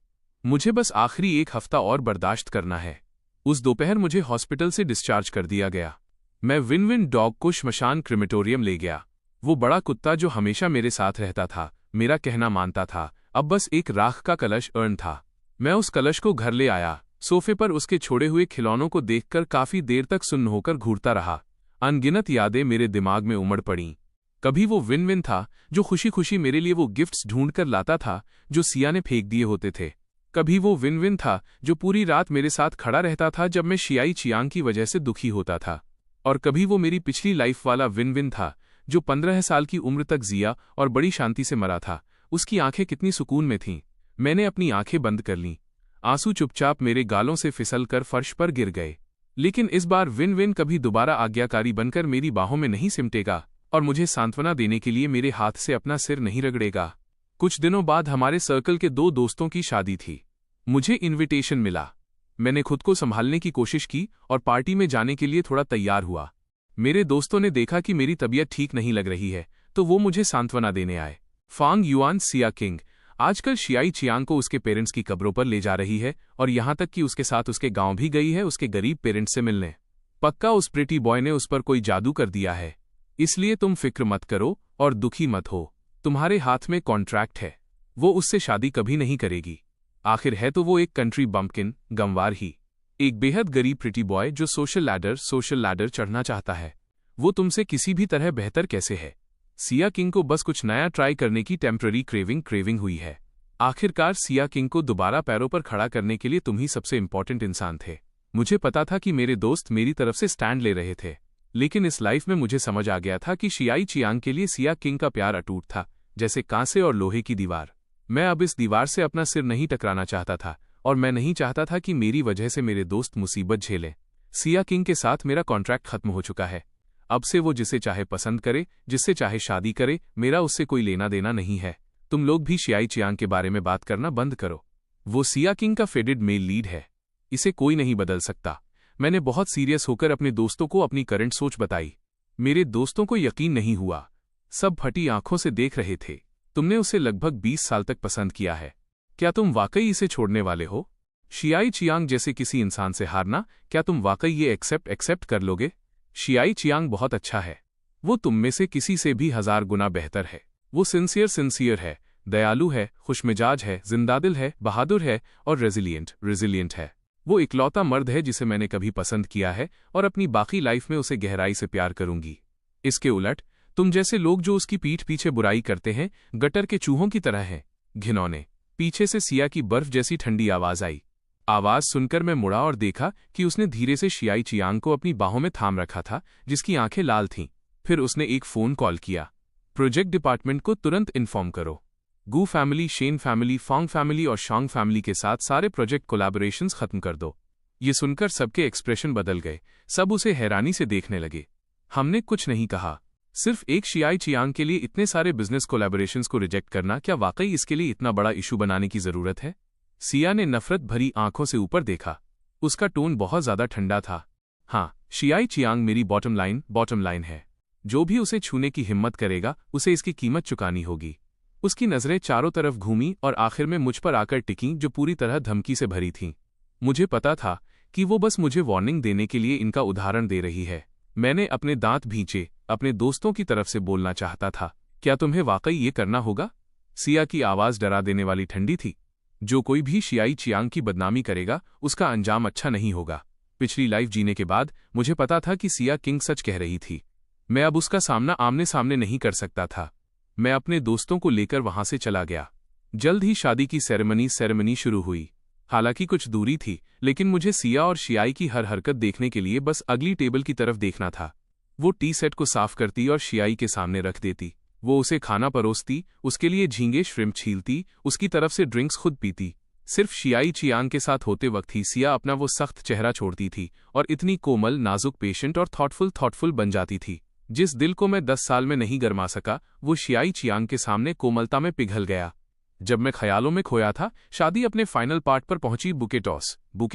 S1: मुझे बस आखिरी एक हफ्ता और बर्दाश्त करना है। उस दोपहर मुझे हॉस्पिटल से डिस्चार्ज कर दिया गया। मैं विन विन डॉग को श्मशान क्रिमेटोरियम ले गया। वो बड़ा कुत्ता जो हमेशा मेरे साथ रहता था, मेरा कहना मानता था, अब बस एक राख का कलश अर्न था। मैं उस कलश को घर ले आया। सोफे पर उसके छोड़े हुए खिलौनों को देखकर काफी देर तक सुन्न होकर घूरता रहा। अनगिनत यादें मेरे दिमाग में उमड़ पड़ीं। कभी वो विन विन था जो खुशी खुशी मेरे लिए वो गिफ्ट्स ढूंढ कर लाता था जो सिया ने फेंक दिए होते थे। कभी वो विन विन था जो पूरी रात मेरे साथ खड़ा रहता था जब मैं शियाई चियांग की वजह से दुखी होता था। और कभी वो मेरी पिछली लाइफ वाला विन विन था जो 15 साल की उम्र तक जिया और बड़ी शांति से मरा था। उसकी आंखें कितनी सुकून में थीं। मैंने अपनी आंखें बंद कर लीं। आंसू चुपचाप मेरे गालों से फिसल कर फर्श पर गिर गए। लेकिन इस बार विन विन कभी दोबारा आज्ञाकारी बनकर मेरी बाहों में नहीं सिमटेगा और मुझे सांत्वना देने के लिए मेरे हाथ से अपना सिर नहीं रगड़ेगा। कुछ दिनों बाद हमारे सर्कल के 2 दोस्तों की शादी थी। मुझे इनविटेशन मिला। मैंने खुद को संभालने की कोशिश की और पार्टी में जाने के लिए थोड़ा तैयार हुआ। मेरे दोस्तों ने देखा कि मेरी तबीयत ठीक नहीं लग रही है, तो वो मुझे सांत्वना देने आए। फांग युआन सिया किंग आजकल शियाई चियांग को उसके पेरेंट्स की कब्रों पर ले जा रही है और यहां तक कि उसके साथ उसके गांव भी गई है उसके गरीब पेरेंट्स से मिलने। पक्का उस प्रिटी बॉय ने उस पर कोई जादू कर दिया है। इसलिए तुम फिक्र मत करो और दुखी मत हो। तुम्हारे हाथ में कॉन्ट्रैक्ट है। वो उससे शादी कभी नहीं करेगी। आखिर है तो वो एक कंट्री बम्पकिन, गंवार ही, एक बेहद गरीब प्रिटी बॉय जो सोशल लैडर चढ़ना चाहता है। वो तुमसे किसी भी तरह बेहतर कैसे है? सिया किंग को बस कुछ नया ट्राई करने की टेम्पररी क्रेविंग हुई है। आखिरकार सिया किंग को दोबारा पैरों पर खड़ा करने के लिए तुम ही सबसे इंपॉर्टेंट इंसान थे। मुझे पता था कि मेरे दोस्त मेरी तरफ से स्टैंड ले रहे थे, लेकिन इस लाइफ में मुझे समझ आ गया था कि शियाई चियांग के लिए सिया किंग का प्यार अटूट था, जैसे कांसे और लोहे की दीवार। मैं अब इस दीवार से अपना सिर नहीं टकराना चाहता था और मैं नहीं चाहता था कि मेरी वजह से मेरे दोस्त मुसीबत झेलें। सिया किंग के साथ मेरा कॉन्ट्रैक्ट खत्म हो चुका है। अब से वो जिसे चाहे पसंद करे, जिससे चाहे शादी करे, मेरा उससे कोई लेना देना नहीं है। तुम लोग भी शियाई चियांग के बारे में बात करना बंद करो। वो सिया किंग का फेडेड मेल लीड है। इसे कोई नहीं बदल सकता। मैंने बहुत सीरियस होकर अपने दोस्तों को अपनी करंट सोच बताई। मेरे दोस्तों को यकीन नहीं हुआ। सब फटी आंखों से देख रहे थे। तुमने उसे लगभग 20 साल तक पसंद किया है। क्या तुम वाकई इसे छोड़ने वाले हो? शियाई चियांग जैसे किसी इंसान से हारना, क्या तुम वाकई ये एक्सेप्ट कर लोगे? शियाई चियांग बहुत अच्छा है। वो तुम में से किसी से भी 1000 गुना बेहतर है। वो सिंसियर है, दयालु है, खुशमिजाज है, जिंदादिल है, बहादुर है और रेजिलिएंट है। वो इकलौता मर्द है जिसे मैंने कभी पसंद किया है और अपनी बाकी लाइफ में उसे गहराई से प्यार करूंगी। इसके उलट तुम जैसे लोग जो उसकी पीठ पीछे बुराई करते हैं, गटर के चूहों की तरह हैं, घिनौने। पीछे से सिया की बर्फ जैसी ठंडी आवाज आई। आवाज सुनकर मैं मुड़ा और देखा कि उसने धीरे से शियाई चियांग को अपनी बाहों में थाम रखा था, जिसकी आंखें लाल थीं। फिर उसने एक फोन कॉल किया। प्रोजेक्ट डिपार्टमेंट को तुरंत इन्फॉर्म करो। गू फैमिली, शेन फैमिली, फॉन्ग फैमिली और शॉन्ग फैमिली के साथ सारे प्रोजेक्ट कोलैबोरेशंस खत्म कर दो। ये सुनकर सबके एक्सप्रेशन बदल गए। सब उसे हैरानी से देखने लगे। हमने कुछ नहीं कहा। सिर्फ एक शियाई चियांग के लिए इतने सारे बिजनेस कोलैबोरेशंस को रिजेक्ट करना, क्या वाकई इसके लिए इतना बड़ा इशू बनाने की जरूरत है? सिया ने नफरत भरी आंखों से ऊपर देखा। उसका टोन बहुत ज्यादा ठंडा था। हाँ, शियाई चियांग मेरी बॉटम लाइन है। जो भी उसे छूने की हिम्मत करेगा, उसे इसकी कीमत चुकानी होगी। उसकी नजरें चारों तरफ घूमी और आखिर में मुझ पर आकर टिकीं, जो पूरी तरह धमकी से भरी थीं। मुझे पता था कि वो बस मुझे वार्निंग देने के लिए इनका उदाहरण दे रही है। मैंने अपने दांत भींचे, अपने दोस्तों की तरफ से बोलना चाहता था, क्या तुम्हें वाकई ये करना होगा? सिया की आवाज डरा देने वाली ठंडी थी। जो कोई भी शियाई चियांग की बदनामी करेगा, उसका अंजाम अच्छा नहीं होगा। पिछली लाइफ जीने के बाद मुझे पता था कि सिया किंग सच कह रही थी। मैं अब उसका सामना आमने सामने नहीं कर सकता था। मैं अपने दोस्तों को लेकर वहां से चला गया। जल्द ही शादी की सेरेमनी शुरू हुई। हालांकि कुछ दूरी थी, लेकिन मुझे सिया और शियाई की हर हरकत देखने के लिए बस अगली टेबल की तरफ देखना था। वो टी सेट को साफ करती और शियाई के सामने रख देती। वो उसे खाना परोसती, उसके लिए झींगे श्रिम्प छीलती, उसकी तरफ से ड्रिंक्स खुद पीती। सिर्फ शियाई चियांग के साथ होते वक्त ही सिया अपना वो सख्त चेहरा छोड़ती थी और इतनी कोमल, नाजुक, पेशेंट और थॉटफुल बन जाती थी। जिस दिल को मैं 10 साल में नहीं गरमा सका, वो शियाई चियांग के सामने कोमलता में पिघल गया। जब मैं ख्यालों में खोया था, शादी अपने फाइनल पार्ट पर पहुंची। Bouquet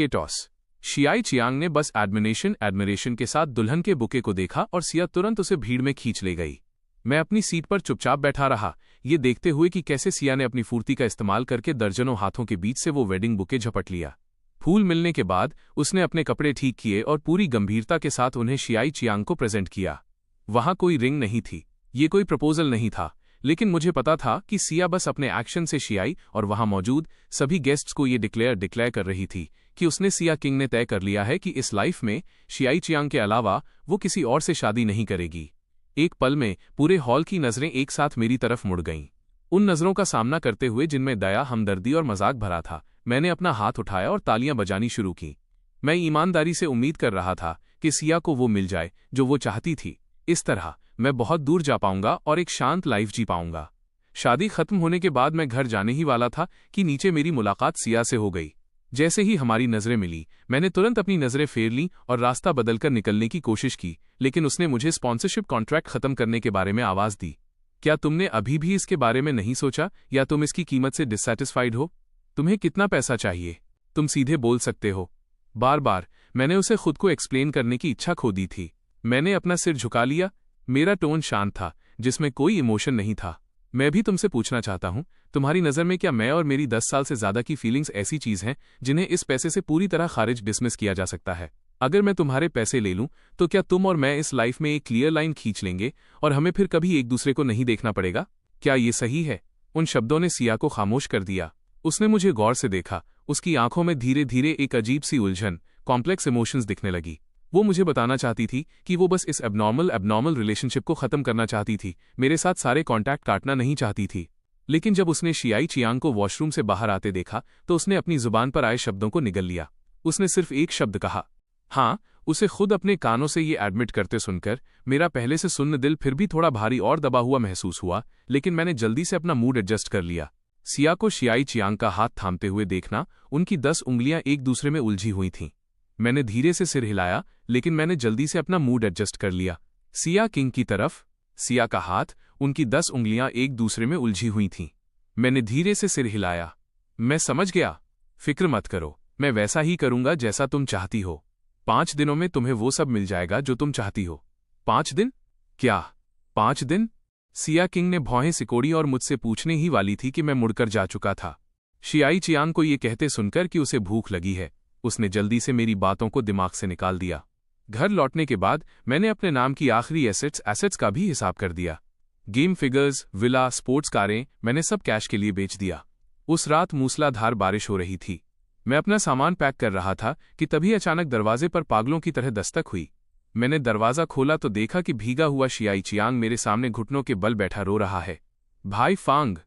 S1: toss. शियाई चियांग ने बस एडमिरेशन के साथ दुल्हन के बुके को देखा और सिया तुरंत उसे भीड़ में खींच ले गई। मैं अपनी सीट पर चुपचाप बैठा रहा, ये देखते हुए कि कैसे सिया ने अपनी फुर्ती का इस्तेमाल करके दर्जनों हाथों के बीच से वो वेडिंग बुके झपट लिया। फूल मिलने के बाद उसने अपने कपड़े ठीक किए और पूरी गंभीरता के साथ उन्हें शियाई चियांग को प्रेजेंट किया। वहां कोई रिंग नहीं थी, ये कोई प्रपोजल नहीं था, लेकिन मुझे पता था कि सिया बस अपने एक्शन से शियाई और वहां मौजूद सभी गेस्ट्स को ये डिक्लेयर कर रही थी कि उसने, सिया किंग ने तय कर लिया है कि इस लाइफ में शियाई चियांग के अलावा वो किसी और से शादी नहीं करेगी। एक पल में पूरे हॉल की नजरें एक साथ मेरी तरफ मुड़ गईं। उन नजरों का सामना करते हुए जिनमें दया, हमदर्दी और मजाक भरा था, मैंने अपना हाथ उठाया और तालियां बजानी शुरू की। मैं ईमानदारी से उम्मीद कर रहा था कि सिया को वो मिल जाए जो वो चाहती थी। इस तरह मैं बहुत दूर जा पाऊंगा और एक शांत लाइफ जी पाऊंगा। शादी खत्म होने के बाद मैं घर जाने ही वाला था कि नीचे मेरी मुलाकात सिया से हो गई। जैसे ही हमारी नजरें मिली, मैंने तुरंत अपनी नजरें फेर लीं और रास्ता बदलकर निकलने की कोशिश की, लेकिन उसने मुझे स्पॉन्सरशिप कॉन्ट्रैक्ट खत्म करने के बारे में आवाज दी। क्या तुमने अभी भी इसके बारे में नहीं सोचा, या तुम इसकी कीमत से डिससैटिस्फाइड हो? तुम्हें कितना पैसा चाहिए? तुम सीधे बोल सकते हो। बार बार मैंने उसे खुद को एक्सप्लेन करने की इच्छा खो दी थी। मैंने अपना सिर झुका लिया। मेरा टोन शांत था, जिसमें कोई इमोशन नहीं था। मैं भी तुमसे पूछना चाहता हूं, तुम्हारी नज़र में क्या मैं और मेरी 10 साल से ज्यादा की फीलिंग्स ऐसी चीज हैं जिन्हें इस पैसे से पूरी तरह खारिज डिसमिस किया जा सकता है? अगर मैं तुम्हारे पैसे ले लूं, तो क्या तुम और मैं इस लाइफ में एक क्लियर लाइन खींच लेंगे और हमें फिर कभी एक दूसरे को नहीं देखना पड़ेगा? क्या ये सही है? उन शब्दों ने सिया को खामोश कर दिया। उसने मुझे गौर से देखा। उसकी आंखों में धीरे धीरे एक अजीब सी उलझन, कॉम्प्लेक्स इमोशंस दिखने लगी। वो मुझे बताना चाहती थी कि वो बस इस एबनॉर्मल रिलेशनशिप को खत्म करना चाहती थी, मेरे साथ सारे कॉन्टैक्ट काटना नहीं चाहती थी। लेकिन जब उसने शियाई चियांग को वॉशरूम से बाहर आते देखा, तो उसने अपनी जुबान पर आए शब्दों को निगल लिया। उसने सिर्फ एक शब्द कहा, हाँ। उसे खुद अपने कानों से ये एडमिट करते सुनकर मेरा पहले से सुन्न दिल फिर भी थोड़ा भारी और दबा हुआ महसूस हुआ, लेकिन मैंने जल्दी से अपना मूड एडजस्ट कर लिया। सिया को शियाई चियांग का हाथ थामते हुए देखना, उनकी 10 उंगलियां एक दूसरे में उलझी हुई थीं। मैंने धीरे से सिर हिलाया, लेकिन मैंने जल्दी से अपना मूड एडजस्ट कर लिया। सिया किंग की तरफ। सिया का हाथ, उनकी 10 उंगलियां एक दूसरे में उलझी हुई थीं। मैंने धीरे से सिर हिलाया। मैं समझ गया। फिक्र मत करो, मैं वैसा ही करूंगा जैसा तुम चाहती हो। 5 दिनों में तुम्हें वो सब मिल जाएगा जो तुम चाहती हो। 5 दिन? क्या 5 दिन? सिया किंग ने भौहें सिकोड़ी और मुझसे पूछने ही वाली थी कि मैं मुड़कर जा चुका था। शियाई चियांग को ये कहते सुनकर कि उसे भूख लगी है, उसने जल्दी से मेरी बातों को दिमाग से निकाल दिया। घर लौटने के बाद मैंने अपने नाम की आखिरी एसेट्स का भी हिसाब कर दिया। गेम फिगर्स, विला, स्पोर्ट्स कारें, मैंने सब कैश के लिए बेच दिया। उस रात मूसलाधार बारिश हो रही थी। मैं अपना सामान पैक कर रहा था कि तभी अचानक दरवाजे पर पागलों की तरह दस्तक हुई। मैंने दरवाजा खोला तो देखा कि भीगा हुआ शियाई चियांग मेरे सामने घुटनों के बल बैठा रो रहा है। भाई फांग,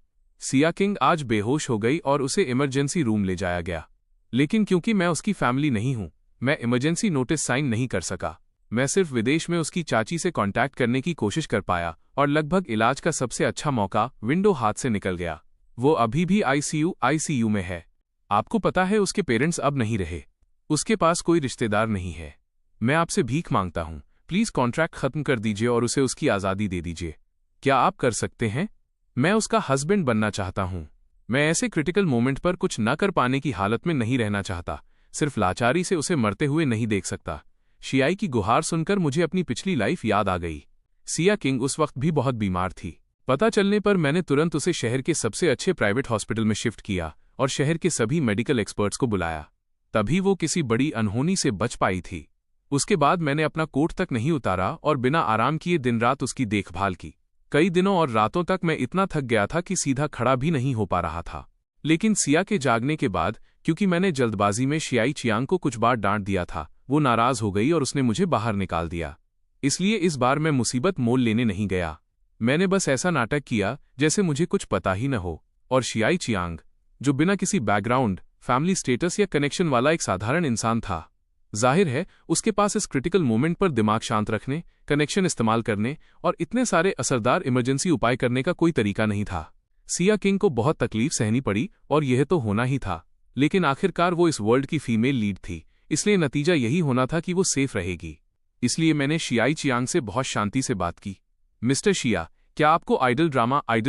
S1: सिया किंग आज बेहोश हो गई और उसे इमरजेंसी रूम ले जाया गया। लेकिन क्योंकि मैं उसकी फैमिली नहीं हूं, मैं इमरजेंसी नोटिस साइन नहीं कर सका। मैं सिर्फ विदेश में उसकी चाची से कांटेक्ट करने की कोशिश कर पाया और लगभग इलाज का सबसे अच्छा मौका विंडो हाथ से निकल गया। वो अभी भी आईसीयू में है। आपको पता है उसके पेरेंट्स अब नहीं रहे। उसके पास कोई रिश्तेदार नहीं है। मैं आपसे भीख मांगता हूं, प्लीज कॉन्ट्रैक्ट खत्म कर दीजिए और उसे उसकी आज़ादी दे दीजिए। क्या आप कर सकते हैं? मैं उसका हस्बैंड बनना चाहता हूं। मैं ऐसे क्रिटिकल मोमेंट पर कुछ न कर पाने की हालत में नहीं रहना चाहता। सिर्फ लाचारी से उसे मरते हुए नहीं देख सकता। शियाई की गुहार सुनकर मुझे अपनी पिछली लाइफ याद आ गई। सिया किंग उस वक्त भी बहुत बीमार थी। पता चलने पर मैंने तुरंत उसे शहर के सबसे अच्छे प्राइवेट हॉस्पिटल में शिफ्ट किया और शहर के सभी मेडिकल एक्सपर्ट्स को बुलाया। तभी वो किसी बड़ी अनहोनी से बच पाई थी। उसके बाद मैंने अपना कोट तक नहीं उतारा और बिना आराम किए दिन रात उसकी देखभाल की। कई दिनों और रातों तक मैं इतना थक गया था कि सीधा खड़ा भी नहीं हो पा रहा था। लेकिन सिया के जागने के बाद, क्योंकि मैंने जल्दबाजी में शियाई चियांग को कुछ बार डांट दिया था, वो नाराज हो गई और उसने मुझे बाहर निकाल दिया। इसलिए इस बार मैं मुसीबत मोल लेने नहीं गया। मैंने बस ऐसा नाटक किया जैसे मुझे कुछ पता ही न हो। और शियाई चियांग, जो बिना किसी बैकग्राउंड, फैमिली स्टेटस या कनेक्शन वाला एक साधारण इंसान था, जाहिर है उसके पास इस क्रिटिकल मोमेंट पर दिमाग शांत रखने, कनेक्शन इस्तेमाल करने और इतने सारे असरदार इमरजेंसी उपाय करने का कोई तरीका नहीं था। सिया किंग को बहुत तकलीफ सहनी पड़ी और यह तो होना ही था। लेकिन आखिरकार वो इस वर्ल्ड की फीमेल लीड थी, इसलिए नतीजा यही होना था कि वो सेफ रहेगी। इसलिए मैंने शियाई चियांग से बहुत शांति से बात की। मिस्टर शिया, क्या आपको आइडल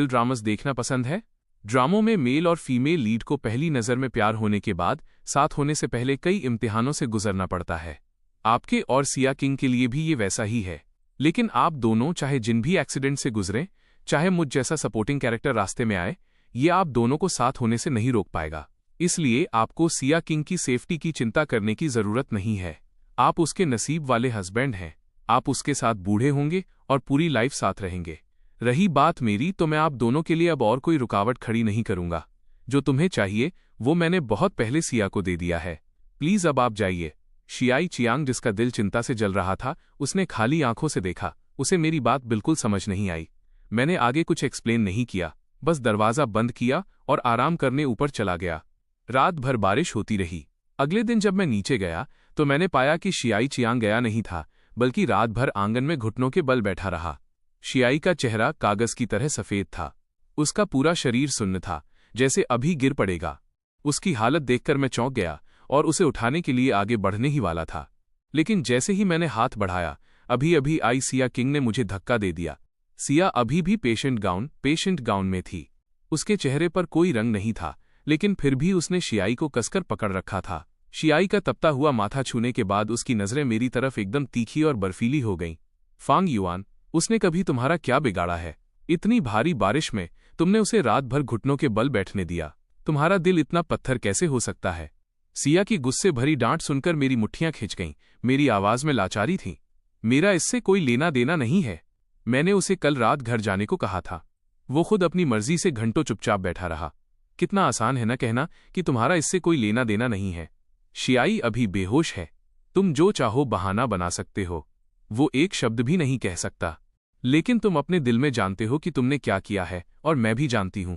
S1: ड्रामास देखना पसंद है? ड्रामों में मेल और फीमेल लीड को पहली नज़र में प्यार होने के बाद साथ होने से पहले कई इम्तिहानों से गुजरना पड़ता है। आपके और सिया किंग के लिए भी ये वैसा ही है। लेकिन आप दोनों चाहे जिन भी एक्सीडेंट से गुजरें, चाहे मुझ जैसा सपोर्टिंग कैरेक्टर रास्ते में आए, ये आप दोनों को साथ होने से नहीं रोक पाएगा। इसलिए आपको सिया किंग की सेफ्टी की चिंता करने की जरूरत नहीं है। आप उसके नसीब वाले हस्बैंड हैं। आप उसके साथ बूढ़े होंगे और पूरी लाइफ साथ रहेंगे। रही बात मेरी, तो मैं आप दोनों के लिए अब और कोई रुकावट खड़ी नहीं करूंगा। जो तुम्हें चाहिए वो मैंने बहुत पहले सिया को दे दिया है। प्लीज अब आप जाइए। शियाई चियांग, जिसका दिल चिंता से जल रहा था, उसने खाली आंखों से देखा। उसे मेरी बात बिल्कुल समझ नहीं आई। मैंने आगे कुछ एक्सप्लेन नहीं किया, बस दरवाजा बंद किया और आराम करने ऊपर चला गया। रात भर बारिश होती रही। अगले दिन जब मैं नीचे गया तो मैंने पाया कि शियाई चियांग गया नहीं था, बल्कि रात भर आंगन में घुटनों के बल बैठा रहा। शियाई का चेहरा कागज की तरह सफेद था। उसका पूरा शरीर सुन्न था, जैसे अभी गिर पड़ेगा। उसकी हालत देखकर मैं चौंक गया और उसे उठाने के लिए आगे बढ़ने ही वाला था। लेकिन जैसे ही मैंने हाथ बढ़ाया, अभी अभी आई सिया किंग ने मुझे धक्का दे दिया। सिया अभी भी पेशेंट गाउन में थी। उसके चेहरे पर कोई रंग नहीं था, लेकिन फिर भी उसने शियाई को कसकर पकड़ रखा था। शियाई का तपता हुआ माथा छूने के बाद उसकी नजरें मेरी तरफ एकदम तीखी और बर्फीली हो गईं। फांग युआन, उसने कभी तुम्हारा क्या बिगाड़ा है? इतनी भारी बारिश में तुमने उसे रात भर घुटनों के बल बैठने दिया। तुम्हारा दिल इतना पत्थर कैसे हो सकता है? सिया की गुस्से भरी डांट सुनकर मेरी मुट्ठियां खिंच गईं। मेरी आवाज में लाचारी थी। मेरा इससे कोई लेना देना नहीं है। मैंने उसे कल रात घर जाने को कहा था। वो खुद अपनी मर्जी से घंटों चुपचाप बैठा रहा। कितना आसान है ना कहना कि तुम्हारा इससे कोई लेना देना नहीं है। शियाई अभी बेहोश है। तुम जो चाहो बहाना बना सकते हो। वो एक शब्द भी नहीं कह सकता। लेकिन तुम अपने दिल में जानते हो कि तुमने क्या किया है, और मैं भी जानती हूं।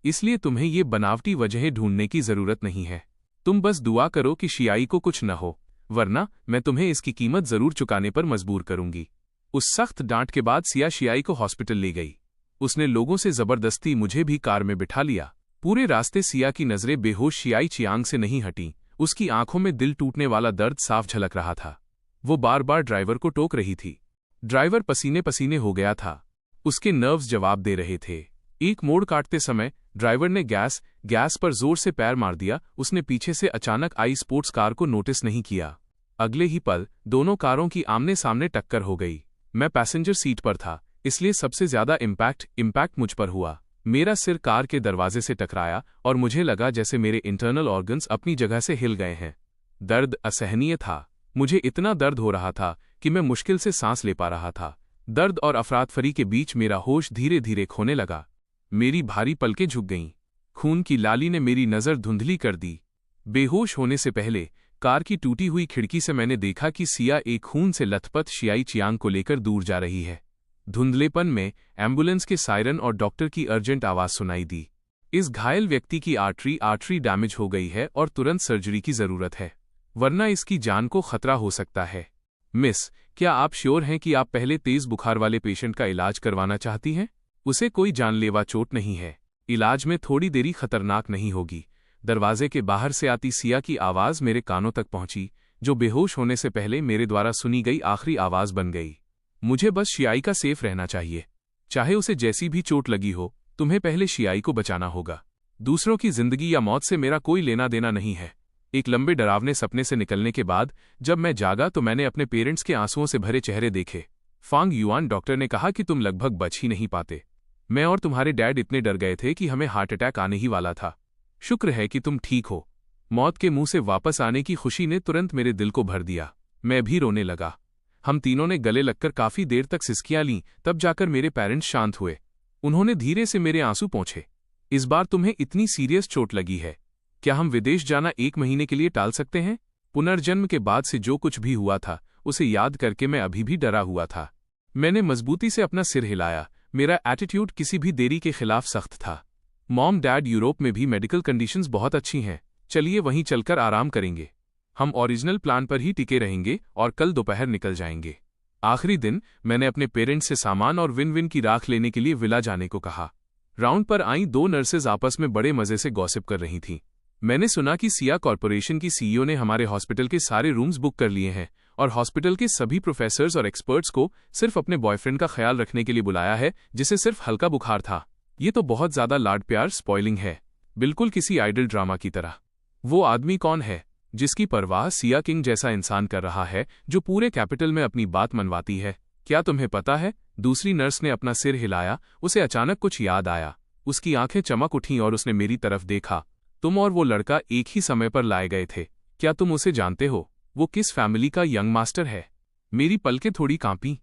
S1: इसलिए तुम्हें ये बनावटी वजहें ढूंढने की जरूरत नहीं है। तुम बस दुआ करो कि शियाई को कुछ न हो, वरना मैं तुम्हें इसकी कीमत जरूर चुकाने पर मजबूर करूंगी। उस सख्त डांट के बाद सिया शियाई को हॉस्पिटल ले गई। उसने लोगों से जबरदस्ती मुझे भी कार में बिठा लिया। पूरे रास्ते सिया की नजरें बेहोश शियाई चियांग से नहीं हटीं। उसकी आंखों में दिल टूटने वाला दर्द साफ झलक रहा था। वो बार बार ड्राइवर को टोक रही थी। ड्राइवर पसीने पसीने हो गया था। उसके नर्व्स जवाब दे रहे थे। एक मोड़ काटते समय ड्राइवर ने गैस पर जोर से पैर मार दिया। उसने पीछे से अचानक आई स्पोर्ट्स कार को नोटिस नहीं किया। अगले ही पल दोनों कारों की आमने सामने टक्कर हो गई। मैं पैसेंजर सीट पर था, इसलिए सबसे ज्यादा इम्पैक्ट मुझ पर हुआ। मेरा सिर कार के दरवाजे से टकराया और मुझे लगा जैसे मेरे इंटरनल ऑर्गन्स अपनी जगह से हिल गए हैं। दर्द असहनीय था। मुझे इतना दर्द हो रहा था कि मैं मुश्किल से सांस ले पा रहा था। दर्द और अफरातफरी के बीच मेरा होश धीरे धीरे खोने लगा। मेरी भारी पलकें झुक गईं। खून की लाली ने मेरी नज़र धुंधली कर दी। बेहोश होने से पहले कार की टूटी हुई खिड़की से मैंने देखा कि सिया एक खून से लथपथ शियाई चियांग को लेकर दूर जा रही है। धुंधलेपन में एम्बुलेंस के सायरन और डॉक्टर की अर्जेंट आवाज़ सुनाई दी। इस घायल व्यक्ति की आर्टरी डैमेज हो गई है और तुरंत सर्जरी की ज़रूरत है, वरना इसकी जान को खतरा हो सकता है। मिस, क्या आप श्योर हैं कि आप पहले तेज़ बुखार वाले पेशेंट का इलाज करवाना चाहती हैं? उसे कोई जानलेवा चोट नहीं है। इलाज में थोड़ी देरी खतरनाक नहीं होगी। दरवाजे के बाहर से आती सिया की आवाज़ मेरे कानों तक पहुंची, जो बेहोश होने से पहले मेरे द्वारा सुनी गई आखिरी आवाज़ बन गई। मुझे बस शियाई का सेफ रहना चाहिए। चाहे उसे जैसी भी चोट लगी हो, तुम्हें पहले शियाई को बचाना होगा। दूसरों की जिंदगी या मौत से मेरा कोई लेना देना नहीं है। एक लंबे डरावने सपने से निकलने के बाद जब मैं जागा तो मैंने अपने पेरेंट्स के आंसुओं से भरे चेहरे देखे। फांग युआन डॉक्टर ने कहा कि तुम लगभग बच ही नहीं पाते। मैं और तुम्हारे डैड इतने डर गए थे कि हमें हार्ट अटैक आने ही वाला था। शुक्र है कि तुम ठीक हो। मौत के मुंह से वापस आने की खुशी ने तुरंत मेरे दिल को भर दिया। मैं भी रोने लगा। हम तीनों ने गले लगकर काफी देर तक सिसकियां लीं, तब जाकर मेरे पेरेंट्स शांत हुए। उन्होंने धीरे से मेरे आंसू पोंछे। इस बार तुम्हें इतनी सीरियस चोट लगी है, क्या हम विदेश जाना 1 महीने के लिए टाल सकते हैं? पुनर्जन्म के बाद से जो कुछ भी हुआ था उसे याद करके मैं अभी भी डरा हुआ था। मैंने मजबूती से अपना सिर हिलाया। मेरा एटीट्यूड किसी भी देरी के खिलाफ सख्त था। मॉम डैड, यूरोप में भी मेडिकल कंडीशंस बहुत अच्छी हैं। चलिए वहीं चलकर आराम करेंगे। हम ओरिजिनल प्लान पर ही टिके रहेंगे और कल दोपहर निकल जाएंगे। आखिरी दिन मैंने अपने पेरेंट्स से सामान और विन विन की राख लेने के लिए विला जाने को कहा। राउंड पर आई 2 नर्सेज आपस में बड़े मजे से गॉसिप कर रही थीं। मैंने सुना कि सिया कॉर्पोरेशन की सीईओ ने हमारे हॉस्पिटल के सारे रूम्स बुक कर लिए हैं और हॉस्पिटल के सभी प्रोफेसर्स और एक्सपर्ट्स को सिर्फ अपने बॉयफ्रेंड का ख्याल रखने के लिए बुलाया है, जिसे सिर्फ हल्का बुखार था। ये तो बहुत ज्यादा लाड प्यार स्पॉइलिंग है, बिल्कुल किसी आइडल ड्रामा की तरह। वो आदमी कौन है जिसकी परवाह सिया किंग जैसा इंसान कर रहा है, जो पूरे कैपिटल में अपनी बात मनवाती है? क्या तुम्हें पता है? दूसरी नर्स ने अपना सिर हिलाया। उसे अचानक कुछ याद आया। उसकी आंखें चमक उठीं और उसने मेरी तरफ देखा। तुम और वो लड़का एक ही समय पर लाए गए थे। क्या तुम उसे जानते हो? वो किस फैमिली का यंग मास्टर है? मेरी पलकें थोड़ी कांपीं।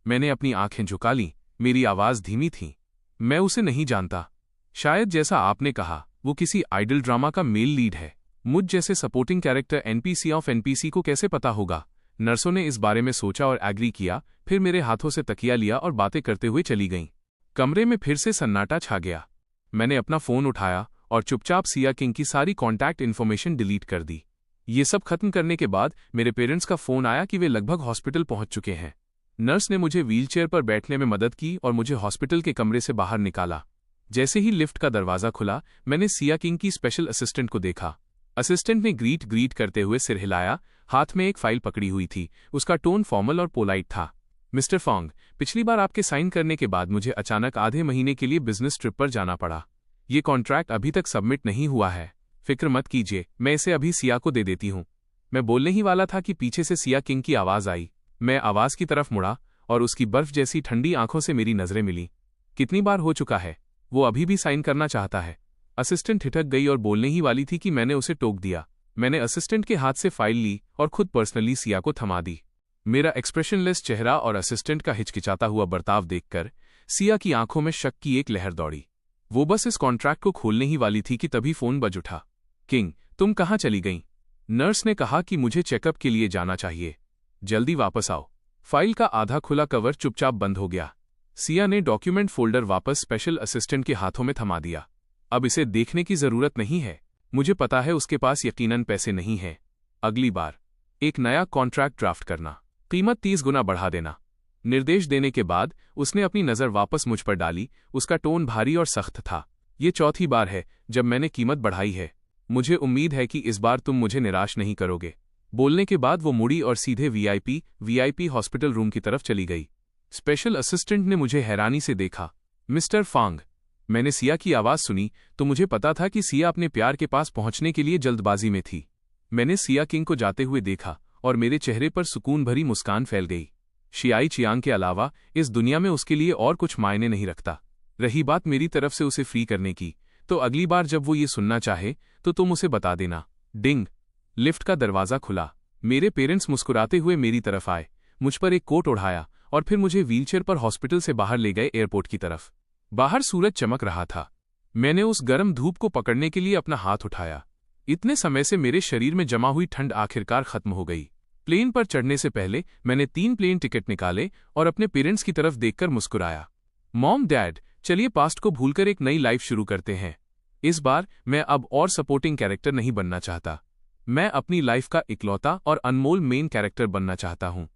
S1: मैंने अपनी आंखें झुका लीं। मेरी आवाज धीमी थी। मैं उसे नहीं जानता। शायद जैसा आपने कहा, वो किसी आइडल ड्रामा का मेल लीड है। मुझ जैसे supporting character NPC of NPC को कैसे पता होगा? नर्सों ने इस बारे में सोचा और एग्री किया, फिर मेरे हाथों से तकिया लिया और बातें करते हुए चली गईं। कमरे में फिर से सन्नाटा छा गया। मैंने अपना फोन उठाया और चुपचाप सिया किंग की सारी कॉन्टैक्ट इन्फॉर्मेशन डिलीट कर दी। ये सब खत्म करने के बाद मेरे पेरेंट्स का फोन आया कि वे लगभग हॉस्पिटल पहुंच चुके हैं। नर्स ने मुझे व्हीलचेयर पर बैठने में मदद की और मुझे हॉस्पिटल के कमरे से बाहर निकाला। जैसे ही लिफ्ट का दरवाजा खुला, मैंने सिया किंग की स्पेशल असिस्टेंट को देखा। असिस्टेंट ने ग्रीट करते हुए सिर हिलाया। हाथ में एक फाइल पकड़ी हुई थी। उसका टोन फॉर्मल और पोलाइट था। मिस्टर फॉन्ग, पिछली बार आपके साइन करने के बाद मुझे अचानक आधे महीने के लिए बिजनेस ट्रिप पर जाना पड़ा। ये कॉन्ट्रैक्ट अभी तक सबमिट नहीं हुआ है। फिक्र मत कीजिए, मैं इसे अभी सिया को दे देती हूँ। मैं बोलने ही वाला था कि पीछे से सिया किंग की आवाज़ आई। मैं आवाज़ की तरफ मुड़ा और उसकी बर्फ जैसी ठंडी आंखों से मेरी नजरें मिली। कितनी बार हो चुका है? वो अभी भी साइन करना चाहता है। असिस्टेंट ठिठक गई और बोलने ही वाली थी कि मैंने उसे टोक दिया। मैंने असिस्टेंट के हाथ से फाइल ली और खुद पर्सनली सिया को थमा दी। मेरा एक्सप्रेशनलेस चेहरा और असिस्टेंट का हिचकिचाता हुआ बर्ताव देखकर सिया की आंखों में शक की एक लहर दौड़ी। वो बस इस कॉन्ट्रैक्ट को खोलने ही वाली थी कि तभी फोन बज उठा। किंग, तुम कहाँ चली गईं? नर्स ने कहा कि मुझे चेकअप के लिए जाना चाहिए। जल्दी वापस आओ। फाइल का आधा खुला कवर चुपचाप बंद हो गया। सिया ने डॉक्यूमेंट फोल्डर वापस स्पेशल असिस्टेंट के हाथों में थमा दिया। अब इसे देखने की जरूरत नहीं है। मुझे पता है उसके पास यकीनन पैसे नहीं हैं। अगली बार एक नया कॉन्ट्रैक्ट ड्राफ्ट करना, कीमत 30 गुना बढ़ा देना। निर्देश देने के बाद उसने अपनी नज़र वापस मुझ पर डाली। उसका टोन भारी और सख्त था। ये चौथी बार है जब मैंने कीमत बढ़ाई है। मुझे उम्मीद है कि इस बार तुम मुझे निराश नहीं करोगे। बोलने के बाद वो मुड़ी और सीधे वीआईपी हॉस्पिटल रूम की तरफ चली गई। स्पेशल असिस्टेंट ने मुझे हैरानी से देखा। मिस्टर फांग, मैंने सिया की आवाज़ सुनी तो मुझे पता था कि सिया अपने प्यार के पास पहुंचने के लिए जल्दबाजी में थी। मैंने सिया किंग को जाते हुए देखा और मेरे चेहरे पर सुकून भरी मुस्कान फैल गई। शियाई चियांग के अलावा इस दुनिया में उसके लिए और कुछ मायने नहीं रखता। रही बात मेरी तरफ से उसे फ्री करने की, तो अगली बार जब वो ये सुनना चाहे तो तुम उसे बता देना। डिंग। लिफ्ट का दरवाज़ा खुला। मेरे पेरेंट्स मुस्कुराते हुए मेरी तरफ आए, मुझ पर एक कोट ओढ़ाया और फिर मुझे व्हीलचेयर पर हॉस्पिटल से बाहर ले गए एयरपोर्ट की तरफ। बाहर सूरज चमक रहा था। मैंने उस गर्म धूप को पकड़ने के लिए अपना हाथ उठाया। इतने समय से मेरे शरीर में जमा हुई ठंड आखिरकार खत्म हो गई। प्लेन पर चढ़ने से पहले मैंने 3 प्लेन टिकट निकाले और अपने पेरेंट्स की तरफ देखकर मुस्कुराया। मॉम, डैड, चलिए पास्ट को भूलकर एक नई लाइफ शुरू करते हैं। इस बार मैं अब और सपोर्टिंग कैरेक्टर नहीं बनना चाहता। मैं अपनी लाइफ का इकलौता और अनमोल मेन कैरेक्टर बनना चाहता हूं।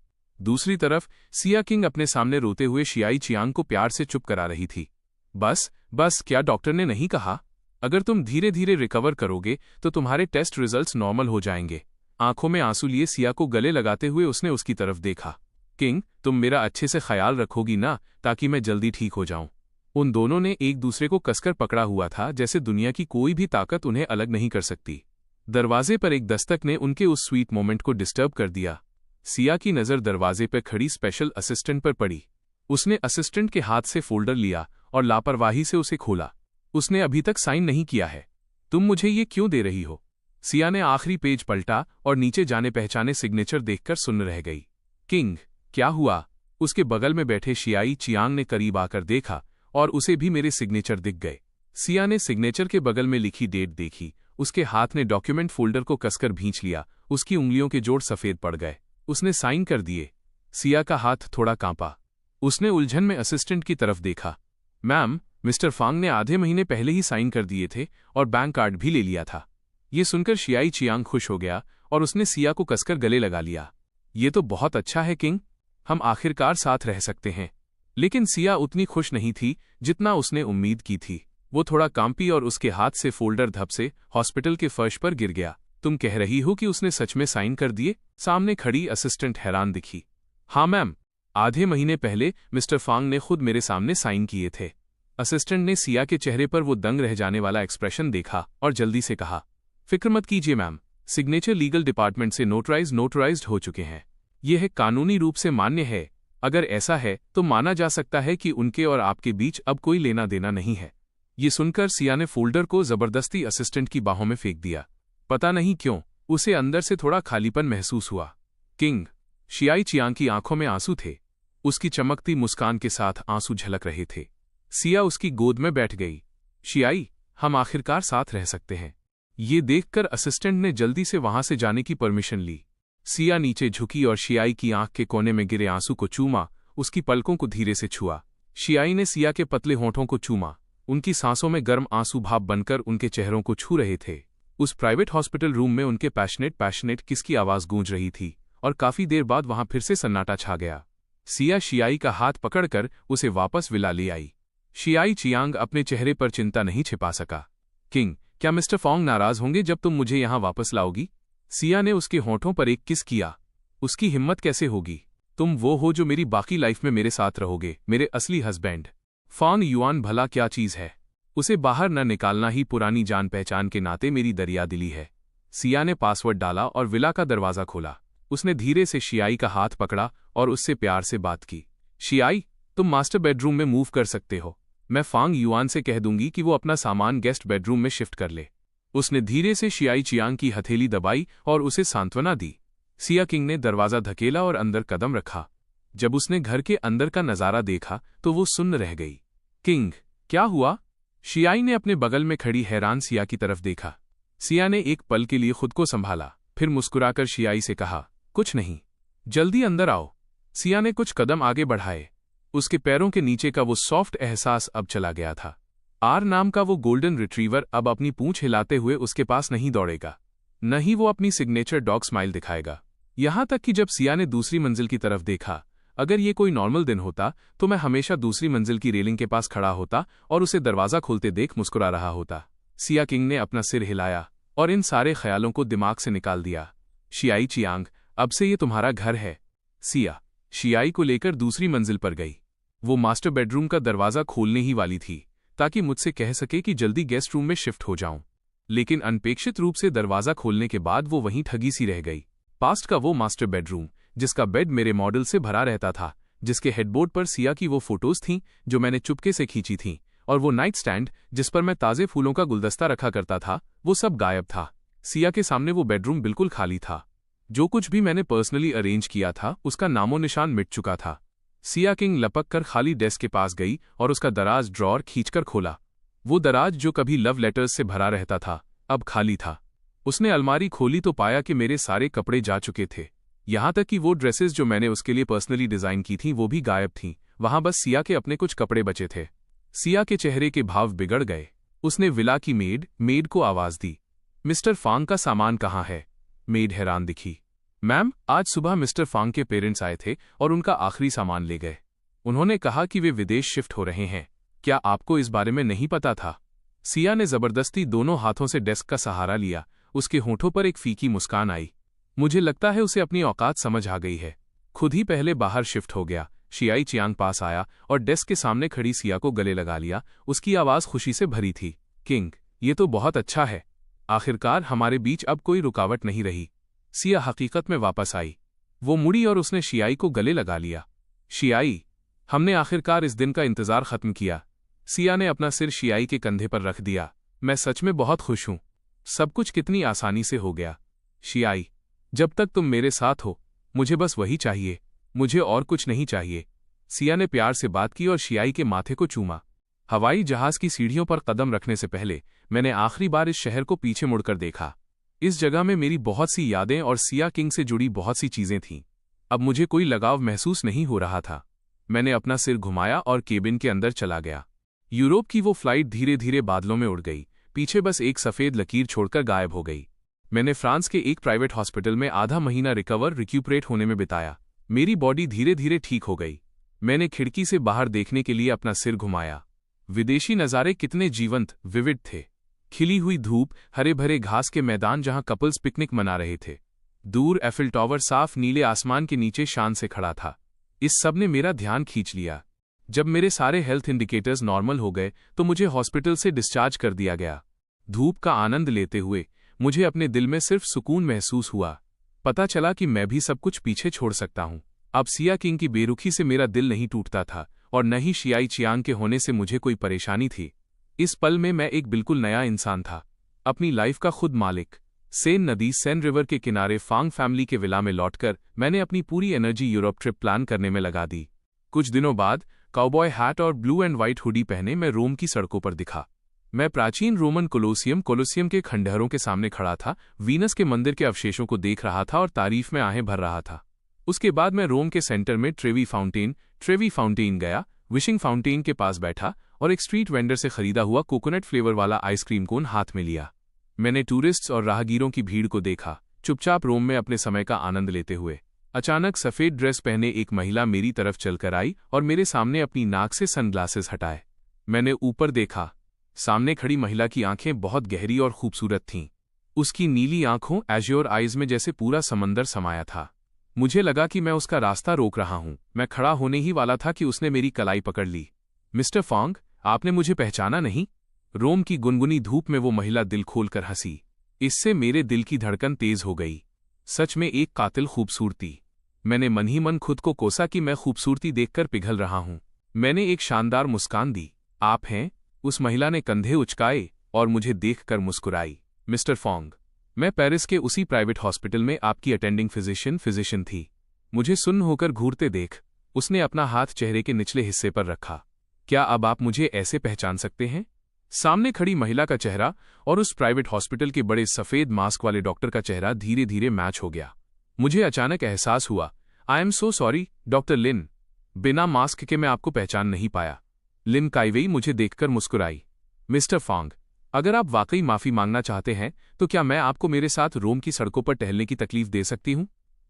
S1: दूसरी तरफ सिया किंग अपने सामने रोते हुए शियाई चियांग को प्यार से चुप करा रही थी। बस क्या डॉक्टर ने नहीं कहा? अगर तुम धीरे धीरे रिकवर करोगे तो तुम्हारे टेस्ट रिजल्ट्स नॉर्मल हो जाएंगे। आंखों में आंसू लिए सिया को गले लगाते हुए उसने उसकी तरफ देखा। किंग, तुम मेरा अच्छे से ख्याल रखोगी ना, ताकि मैं जल्दी ठीक हो जाऊं। उन दोनों ने एक दूसरे को कसकर पकड़ा हुआ था, जैसे दुनिया की कोई भी ताकत उन्हें अलग नहीं कर सकती। दरवाजे पर एक दस्तक ने उनके उस स्वीट मोमेंट को डिस्टर्ब कर दिया। सिया की नज़र दरवाजे पर खड़ी स्पेशल असिस्टेंट पर पड़ी। उसने असिस्टेंट के हाथ से फोल्डर लिया और लापरवाही से उसे खोला। उसने अभी तक साइन नहीं किया है। तुम मुझे ये क्यों दे रही हो? सिया ने आखिरी पेज पलटा और नीचे जाने पहचाने सिग्नेचर देखकर सुन्न रह गई। किंग, क्या हुआ? उसके बगल में बैठे शियाई चियांग ने करीब आकर देखा और उसे भी मेरे सिग्नेचर दिख गए। सिया ने सिग्नेचर के बगल में लिखी डेट देखी। उसके हाथ ने डॉक्यूमेंट फोल्डर को कसकर भींच लिया। उसकी उंगलियों के जोड़ सफेद पड़ गए। उसने साइन कर दिए। सिया का हाथ थोड़ा कांपा। उसने उलझन में असिस्टेंट की तरफ देखा। मैम, मिस्टर फांग ने आधे महीने पहले ही साइन कर दिए थे और बैंक कार्ड भी ले लिया था। ये सुनकर शियाई चियांग खुश हो गया और उसने सिया को कसकर गले लगा लिया। ये तो बहुत अच्छा है किंग, हम आखिरकार साथ रह सकते हैं। लेकिन सिया उतनी खुश नहीं थी जितना उसने उम्मीद की थी। वो थोड़ा कांपी और उसके हाथ से फोल्डर धप से हॉस्पिटल के फर्श पर गिर गया। तुम कह रही हो कि उसने सच में साइन कर दिए? सामने खड़ी असिस्टेंट हैरान दिखी। हाँ मैम, आधे महीने पहले मिस्टर फांग ने खुद मेरे सामने साइन किए थे। असिस्टेंट ने सिया के चेहरे पर वो दंग रह जाने वाला एक्सप्रेशन देखा और जल्दी से कहा, फिक्र मत कीजिए मैम, सिग्नेचर लीगल डिपार्टमेंट से नोटराइज्ड हो चुके हैं। यह कानूनी रूप से मान्य है। अगर ऐसा है तो माना जा सकता है कि उनके और आपके बीच अब कोई लेना देना नहीं है। ये सुनकर सिया ने फोल्डर को जबरदस्ती असिस्टेंट की बाहों में फेंक दिया। पता नहीं क्यों उसे अंदर से थोड़ा खालीपन महसूस हुआ। किंग, शियाई चियांग की आंखों में आंसू थे। उसकी चमकती मुस्कान के साथ आंसू झलक रहे थे। सिया उसकी गोद में बैठ गई। शियाई, हम आखिरकार साथ रह सकते हैं। ये देखकर असिस्टेंट ने जल्दी से वहां से जाने की परमिशन ली। सिया नीचे झुकी और शियाई की आंख के कोने में गिरे आंसू को चूमा, उसकी पलकों को धीरे से छुआ। शियाई ने सिया के पतले होठों को चूमा। उनकी सांसों में गर्म आंसू भाप बनकर उनके चेहरों को छू रहे थे। उस प्राइवेट हॉस्पिटल रूम में उनके पैशनेट किस की आवाज गूंज रही थी और काफी देर बाद वहां फिर से सन्नाटा छा गया। सिया शियाई का हाथ पकड़कर उसे वापस विला ले आई। शियाई चियांग अपने चेहरे पर चिंता नहीं छिपा सका। किंग, क्या मिस्टर फॉन्ग नाराज होंगे जब तुम मुझे यहां वापस लाओगी? सिया ने उसके होठों पर एक किस किया। उसकी हिम्मत कैसे होगी? तुम वो हो जो मेरी बाकी लाइफ में मेरे साथ रहोगे, मेरे असली हस्बैंड। फांग युआन भला क्या चीज है? उसे बाहर न निकालना ही पुरानी जान पहचान के नाते मेरी दरियादिली है। सिया ने पासवर्ड डाला और विला का दरवाजा खोला। उसने धीरे से शियाई का हाथ पकड़ा और उससे प्यार से बात की। शियाई, तुम मास्टर बेडरूम में मूव कर सकते हो। मैं फांग युआन से कह दूंगी कि वो अपना सामान गेस्ट बेडरूम में शिफ्ट कर ले। उसने धीरे से शियाई चियांग की हथेली दबाई और उसे सांत्वना दी। सिया किंग ने दरवाजा धकेला और अंदर कदम रखा। जब उसने घर के अंदर का नजारा देखा तो वो सुन्न रह गई। किंग, क्या हुआ? शियाई ने अपने बगल में खड़ी हैरान सिया की तरफ देखा। सिया ने एक पल के लिए खुद को संभाला, फिर मुस्कुराकर शियाई से कहा, कुछ नहीं, जल्दी अंदर आओ। सिया ने कुछ कदम आगे बढ़ाए। उसके पैरों के नीचे का वो सॉफ्ट एहसास अब चला गया था। आर नाम का वो गोल्डन रिट्रीवर अब अपनी पूंछ हिलाते हुए उसके पास नहीं दौड़ेगा, न ही वो अपनी सिग्नेचर डॉग स्माइल दिखाएगा। यहां तक कि जब सिया ने दूसरी मंजिल की तरफ देखा, अगर ये कोई नॉर्मल दिन होता तो मैं हमेशा दूसरी मंजिल की रेलिंग के पास खड़ा होता और उसे दरवाजा खोलते देख मुस्कुरा रहा होता। सिया किंग ने अपना सिर हिलाया और इन सारे ख्यालों को दिमाग से निकाल दिया। शियाई चियांग, अब से ये तुम्हारा घर है। सिया शियाई को लेकर दूसरी मंजिल पर गई। वो मास्टर बेडरूम का दरवाजा खोलने ही वाली थी ताकि मुझसे कह सके कि जल्दी गेस्ट रूम में शिफ्ट हो जाऊं, लेकिन अनपेक्षित रूप से दरवाजा खोलने के बाद वो वहीं ठगी सी रह गई। पास्ट का वो मास्टर बेडरूम, जिसका बेड मेरे मॉडल से भरा रहता था, जिसके हेडबोर्ड पर सिया की वो फोटोज थीं जो मैंने चुपके से खींची थीं, और वो नाइट स्टैंड जिस पर मैं ताजे फूलों का गुलदस्ता रखा करता था, वो सब गायब था। सिया के सामने वो बेडरूम बिल्कुल खाली था। जो कुछ भी मैंने पर्सनली अरेंज किया था उसका नामो निशान मिट चुका था। सिया किंग लपक कर खाली डेस्क के पास गई और उसका दराज ड्रॉर खींचकर खोला। वो दराज जो कभी लव लेटर्स से भरा रहता था अब खाली था। उसने अलमारी खोली तो पाया कि मेरे सारे कपड़े जा चुके थे, यहाँ तक कि वो ड्रेसेस जो मैंने उसके लिए पर्सनली डिजाइन की थीं वो भी गायब थीं। वहां बस सिया के अपने कुछ कपड़े बचे थे। सिया के चेहरे के भाव बिगड़ गए। उसने विला की मेड को आवाज दी, मिस्टर फांग का सामान कहाँ है? मेड हैरान दिखी। मैम, आज सुबह मिस्टर फांग के पेरेंट्स आए थे और उनका आखिरी सामान ले गए। उन्होंने कहा कि वे विदेश शिफ्ट हो रहे हैं। क्या आपको इस बारे में नहीं पता था? सिया ने जबरदस्ती दोनं हाथों से डेस्क का सहारा लिया। उसके होठों पर एक फीकी मुस्कान आई। मुझे लगता है उसे अपनी औकात समझ आ गई है। खुद ही पहले बाहर शिफ्ट हो गया। शियाई चियांग पास आया और डेस्क के सामने खड़ी सिया को गले लगा लिया। उसकी आवाज खुशी से भरी थी। किंग, ये तो बहुत अच्छा है। आखिरकार हमारे बीच अब कोई रुकावट नहीं रही। सिया हकीकत में वापस आई। वो मुड़ी और उसने शियाई को गले लगा लिया। शियाई, हमने आखिरकार इस दिन का इंतजार खत्म किया। सिया ने अपना सिर शियाई के कंधे पर रख दिया। मैं सच में बहुत खुश हूं। सब कुछ कितनी आसानी से हो गया। शियाई, जब तक तुम मेरे साथ हो मुझे बस वही चाहिए, मुझे और कुछ नहीं चाहिए। सिया ने प्यार से बात की और शियाई के माथे को चूमा। हवाई जहाज की सीढ़ियों पर कदम रखने से पहले मैंने आखिरी बार इस शहर को पीछे मुड़कर देखा। इस जगह में मेरी बहुत सी यादें और सिया किंग से जुड़ी बहुत सी चीजें थीं। अब मुझे कोई लगाव महसूस नहीं हो रहा था। मैंने अपना सिर घुमाया और केबिन के अंदर चला गया। यूरोप की वो फ्लाइट धीरे धीरे बादलों में उड़ गई, पीछे बस एक सफेद लकीर छोड़कर गायब हो गई। मैंने फ्रांस के एक प्राइवेट हॉस्पिटल में आधा महीना रिक्यूपरेट होने में बिताया। मेरी बॉडी धीरे धीरे ठीक हो गई। मैंने खिड़की से बाहर देखने के लिए अपना सिर घुमाया। विदेशी नज़ारे कितने जीवंत, विविड थे। खिली हुई धूप, हरे भरे घास के मैदान जहां कपल्स पिकनिक मना रहे थे। दूर एफिल टावर साफ नीले आसमान के नीचे शान से खड़ा था। इस सब ने मेरा ध्यान खींच लिया। जब मेरे सारे हेल्थ इंडिकेटर्स नॉर्मल हो गए तो मुझे हॉस्पिटल से डिस्चार्ज कर दिया गया। धूप का आनंद लेते हुए मुझे अपने दिल में सिर्फ सुकून महसूस हुआ। पता चला कि मैं भी सब कुछ पीछे छोड़ सकता हूं। अब सिया किंग की बेरुखी से मेरा दिल नहीं टूटता था और न ही शियाई चियांग के होने से मुझे कोई परेशानी थी। इस पल में मैं एक बिल्कुल नया इंसान था, अपनी लाइफ का खुद मालिक। सेन नदी, सेन रिवर के किनारे फांग फैमिली के विला में लौटकर मैंने अपनी पूरी एनर्जी यूरोप ट्रिप प्लान करने में लगा दी। कुछ दिनों बाद काउबॉय हैट और ब्लू एंड व्हाइट हुडी पहने मैं रोम की सड़कों पर दिखा। मैं प्राचीन रोमन कोलोसियम के खंडहरों के सामने खड़ा था, वीनस के मंदिर के अवशेषों को देख रहा था और तारीफ में आहें भर रहा था। उसके बाद मैं रोम के सेंटर में ट्रेवी फाउंटेन गया, विशिंग फाउंटेन के पास बैठा और एक स्ट्रीट वेंडर से खरीदा हुआ कोकोनट फ्लेवर वाला आइसक्रीम कोन हाथ में लिया। मैंने टूरिस्ट्स और राहगीरों की भीड़ को देखा, चुपचाप रोम में अपने समय का आनंद लेते हुए। अचानक सफेद ड्रेस पहने एक महिला मेरी तरफ चलकर आई और मेरे सामने अपनी नाक से सनग्लासेस हटाए। मैंने ऊपर देखा। सामने खड़ी महिला की आंखें बहुत गहरी और खूबसूरत थीं। उसकी नीली आंखों एज्योर आइज में जैसे पूरा समंदर समाया था। मुझे लगा कि मैं उसका रास्ता रोक रहा हूं। मैं खड़ा होने ही वाला था कि उसने मेरी कलाई पकड़ ली। मिस्टर फांग, आपने मुझे पहचाना नहीं? रोम की गुनगुनी धूप में वो महिला दिल खोलकर हंसी। इससे मेरे दिल की धड़कन तेज हो गई। सच में एक कातिल खूबसूरती। मैंने मन ही मन खुद को कोसा कि मैं खूबसूरती देखकर पिघल रहा हूं। मैंने एक शानदार मुस्कान दी। आप हैं? उस महिला ने कंधे उचकाए और मुझे देखकर मुस्कुराई। मिस्टर फॉन्ग, मैं पेरिस के उसी प्राइवेट हॉस्पिटल में आपकी अटेंडिंग फिजिशियन थी। मुझे सुन्न होकर घूरते देख उसने अपना हाथ चेहरे के निचले हिस्से पर रखा। क्या अब आप मुझे ऐसे पहचान सकते हैं? सामने खड़ी महिला का चेहरा और उस प्राइवेट हॉस्पिटल के बड़े सफेद मास्क वाले डॉक्टर का चेहरा धीरे धीरे मैच हो गया। मुझे अचानक एहसास हुआ, I am so sorry doctor Lin, बिना मास्क के मैं आपको पहचान नहीं पाया। लिन काइवेई मुझे देखकर मुस्कुराई। मिस्टर फॉन्ग, अगर आप वाकई माफी मांगना चाहते हैं तो क्या मैं आपको मेरे साथ रोम की सड़कों पर टहलने की तकलीफ दे सकती हूं?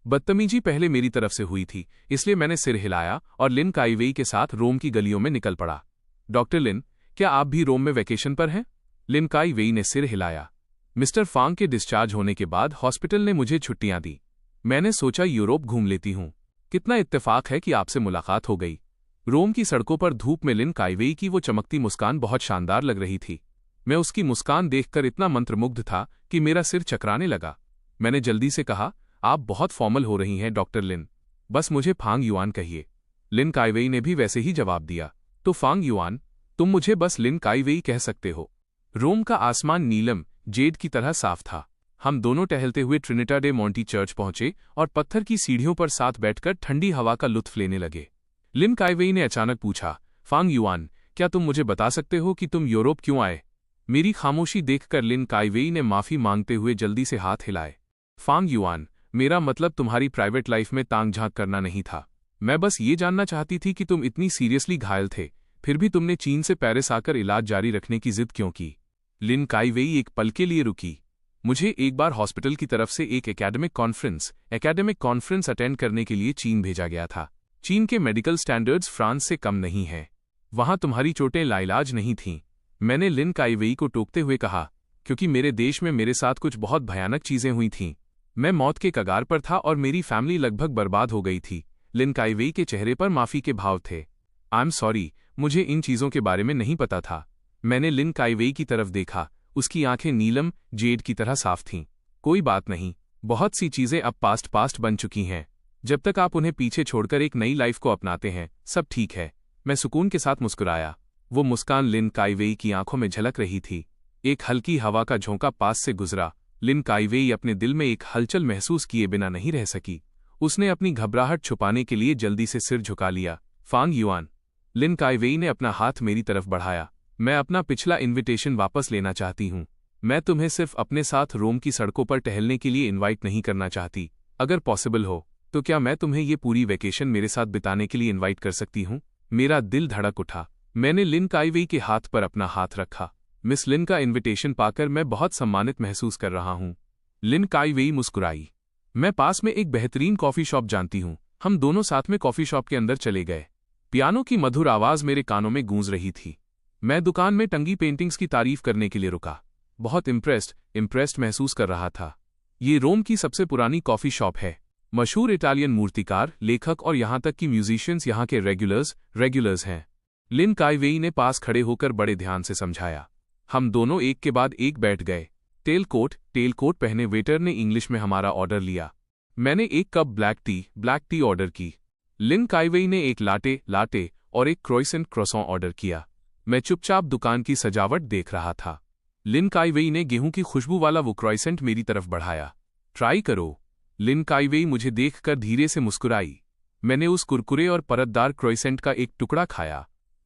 S1: बदतमीजी पहले मेरी तरफ से हुई थी, इसलिए मैंने सिर हिलाया और लिन काइवेई के साथ रोम की गलियों में निकल पड़ा। डॉक्टर लिन, क्या आप भी रोम में वैकेशन पर हैं? लिन काइवेई ने सिर हिलाया। मिस्टर फांग के डिस्चार्ज होने के बाद हॉस्पिटल ने मुझे छुट्टियां दी। मैंने सोचा यूरोप घूम लेती हूं। कितना इत्तेफाक है कि आपसे मुलाकात हो गई। रोम की सड़कों पर धूप में लिन काइवेई की वो चमकती मुस्कान बहुत शानदार लग रही थी। मैं उसकी मुस्कान देखकर इतना मंत्रमुग्ध था कि मेरा सिर चकराने लगा। मैंने जल्दी से कहा, आप बहुत फॉर्मल हो रही हैं डॉक्टर लिन, बस मुझे फांग युआन कहिए। लिन काइवेई ने भी वैसे ही जवाब दिया, तो फांग युआन, तुम मुझे बस लिन काइवेई कह सकते हो। रोम का आसमान नीलम जेड की तरह साफ था। हम दोनों टहलते हुए ट्रिनिटा डे मोंटी चर्च पहुंचे और पत्थर की सीढ़ियों पर साथ बैठकर ठंडी हवा का लुत्फ लेने लगे। लिन काइवेई ने अचानक पूछा, फांग युआन, क्या तुम मुझे बता सकते हो कि तुम यूरोप क्यों आए? मेरी खामोशी देखकर लिन काइवेई ने माफी मांगते हुए जल्दी से हाथ हिलाए। फांग युआन, मेरा मतलब तुम्हारी प्राइवेट लाइफ में तांग झांक करना नहीं था। मैं बस ये जानना चाहती थी कि तुम इतनी सीरियसली घायल थे, फिर भी तुमने चीन से पेरिस आकर इलाज जारी रखने की जिद क्यों की? लिन काइवेई एक पल के लिए रुकी। मुझे एक बार हॉस्पिटल की तरफ से एक एकेडमिक कॉन्फ्रेंस अटेंड करने के लिए चीन भेजा गया था। चीन के मेडिकल स्टैंडर्ड्स फ्रांस से कम नहीं हैं। वहां तुम्हारी चोटें लाइलाज नहीं थीं। मैंने लिन काइवेई को टोकते हुए कहा, क्योंकि मेरे देश में मेरे साथ कुछ बहुत भयानक चीजें हुई थीं। मैं मौत के कगार पर था और मेरी फैमिली लगभग बर्बाद हो गई थी। लिन काइवेई के चेहरे पर माफी के भाव थे। आई एम सॉरी, मुझे इन चीजों के बारे में नहीं पता था। मैंने लिन काइवेई की तरफ देखा। उसकी आंखें नीलम जेड की तरह साफ थीं। कोई बात नहीं, बहुत सी चीजें अब पास्ट बन चुकी हैं। जब तक आप उन्हें पीछे छोड़कर एक नई लाइफ को अपनाते हैं, सब ठीक है। मैं सुकून के साथ मुस्कुराया। वो मुस्कान लिन काइवेई की आंखों में झलक रही थी। एक हल्की हवा का झोंका पास से गुजरा। लिन काइवेई अपने दिल में एक हलचल महसूस किए बिना नहीं रह सकी। उसने अपनी घबराहट छुपाने के लिए जल्दी से सिर झुका लिया। फांग युआन, लिन काइवेई ने अपना हाथ मेरी तरफ बढ़ाया। मैं अपना पिछला इन्विटेशन वापस लेना चाहती हूँ। मैं तुम्हें सिर्फ अपने साथ रोम की सड़कों पर टहलने के लिए इनवाइट नहीं करना चाहती। अगर पॉसिबल हो तो क्या मैं तुम्हें ये पूरी वेकेशन मेरे साथ बिताने के लिए इनवाइट कर सकती हूँ? मेरा दिल धड़क उठा। मैंने लिन काइवेई के हाथ पर अपना हाथ रखा। मिस लिन का इन्विटेशन पाकर मैं बहुत सम्मानित महसूस कर रहा हूँ। लिन काइवेई मुस्कुराई। मैं पास में एक बेहतरीन कॉफी शॉप जानती हूँ। हम दोनों साथ में कॉफी शॉप के अंदर चले गए। पियानो की मधुर आवाज मेरे कानों में गूंज रही थी। मैं दुकान में टंगी पेंटिंग्स की तारीफ करने के लिए रुका। बहुत इम्प्रेस्ड महसूस कर रहा था। ये रोम की सबसे पुरानी कॉफी शॉप है। मशहूर इटालियन मूर्तिकार, लेखक और यहाँ तक कि म्यूजिशियंस यहाँ के रेगुलर्स हैं। लिन काइवेई ने पास खड़े होकर बड़े ध्यान से समझाया। हम दोनों एक के बाद एक बैठ गए। टेल कोट पहने वेटर ने इंग्लिश में हमारा ऑर्डर लिया। मैंने एक कप ब्लैक टी ऑर्डर की। लिन काइवेई ने एक लाटे और एक क्रोइसेंट ऑर्डर किया। मैं चुपचाप दुकान की सजावट देख रहा था। लिन काइवेई ने गेहूं की खुशबू वाला वो क्रोइसेंट मेरी तरफ बढ़ाया। ट्राई करो। लिन काइवेई मुझे देखकर धीरे से मुस्कुराई। मैंने उस कुरकुरे और परतदार क्रोइसेंट का एक टुकड़ा खाया।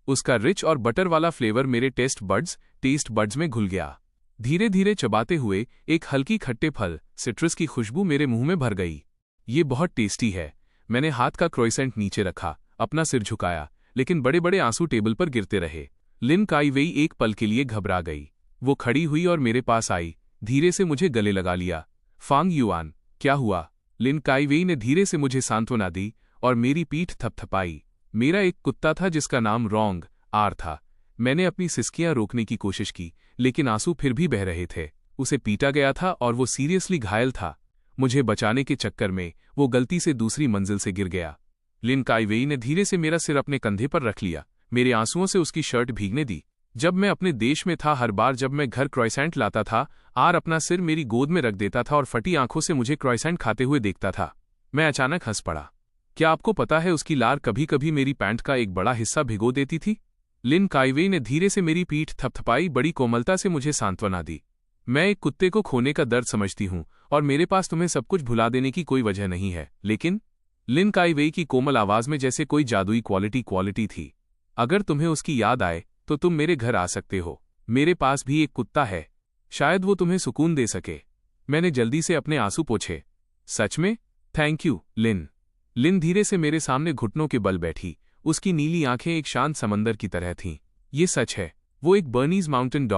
S1: उसका रिच और बटर वाला फ्लेवर मेरे टेस्ट बड्स में घुल गया। धीरे धीरे चबाते हुए एक हल्की खट्टे फल सिट्रस की खुशबू मेरे मुंह में भर गई। ये बहुत टेस्टी है। मैंने हाथ का क्रोइसेंट नीचे रखा, अपना सिर झुकाया, लेकिन बड़े बड़े आंसू टेबल पर गिरते रहे। लिन काइवेई एक पल के लिए घबरा गई। वो खड़ी हुई और मेरे पास आई, धीरे से मुझे गले लगा लिया। फांग युआन, क्या हुआ? लिन काइवेई ने धीरे से मुझे सांत्वना दी और मेरी पीठ थपथपाई। मेरा एक कुत्ता था जिसका नाम रोंग आर था। मैंने अपनी सिसकियां रोकने की कोशिश की, लेकिन आंसू फिर भी बह रहे थे। उसे पीटा गया था और वो सीरियसली घायल था। मुझे बचाने के चक्कर में वो गलती से दूसरी मंजिल से गिर गया। लिन काइवेई ने धीरे से मेरा सिर अपने कंधे पर रख लिया, मेरे आंसुओं से उसकी शर्ट भीगने दी। जब मैं अपने देश में था, हर बार जब मैं घर क्रोइसेंट लाता था, आर अपना सिर मेरी गोद में रख देता था और फटी आंखों से मुझे क्रोइसेंट खाते हुए देखता था। मैं अचानक हंस पड़ा। क्या आपको पता है, उसकी लार कभी कभी मेरी पैंट का एक बड़ा हिस्सा भिगो देती थी? लिन काइवेई ने धीरे से मेरी पीठ थपथपाई, बड़ी कोमलता से मुझे सांत्वना दी। मैं एक कुत्ते को खोने का दर्द समझती हूँ और मेरे पास तुम्हें सब कुछ भुला देने की कोई वजह नहीं है, लेकिन लिन काइवेई की कोमल आवाज में जैसे कोई जादुई क्वालिटी थी। अगर तुम्हें उसकी याद आए तो तुम मेरे घर आ सकते हो। मेरे पास भी एक कुत्ता है, शायद वो तुम्हें सुकून दे सके। मैंने जल्दी से अपने आंसू पोंछे। सच में? थैंक यू लिन। लिन धीरे से मेरे सामने घुटनों के बल बैठी। उसकी नीली आंखें एक शांत समंदर की तरह थीं। ये सच है, वो एक बर्नीज माउंटेन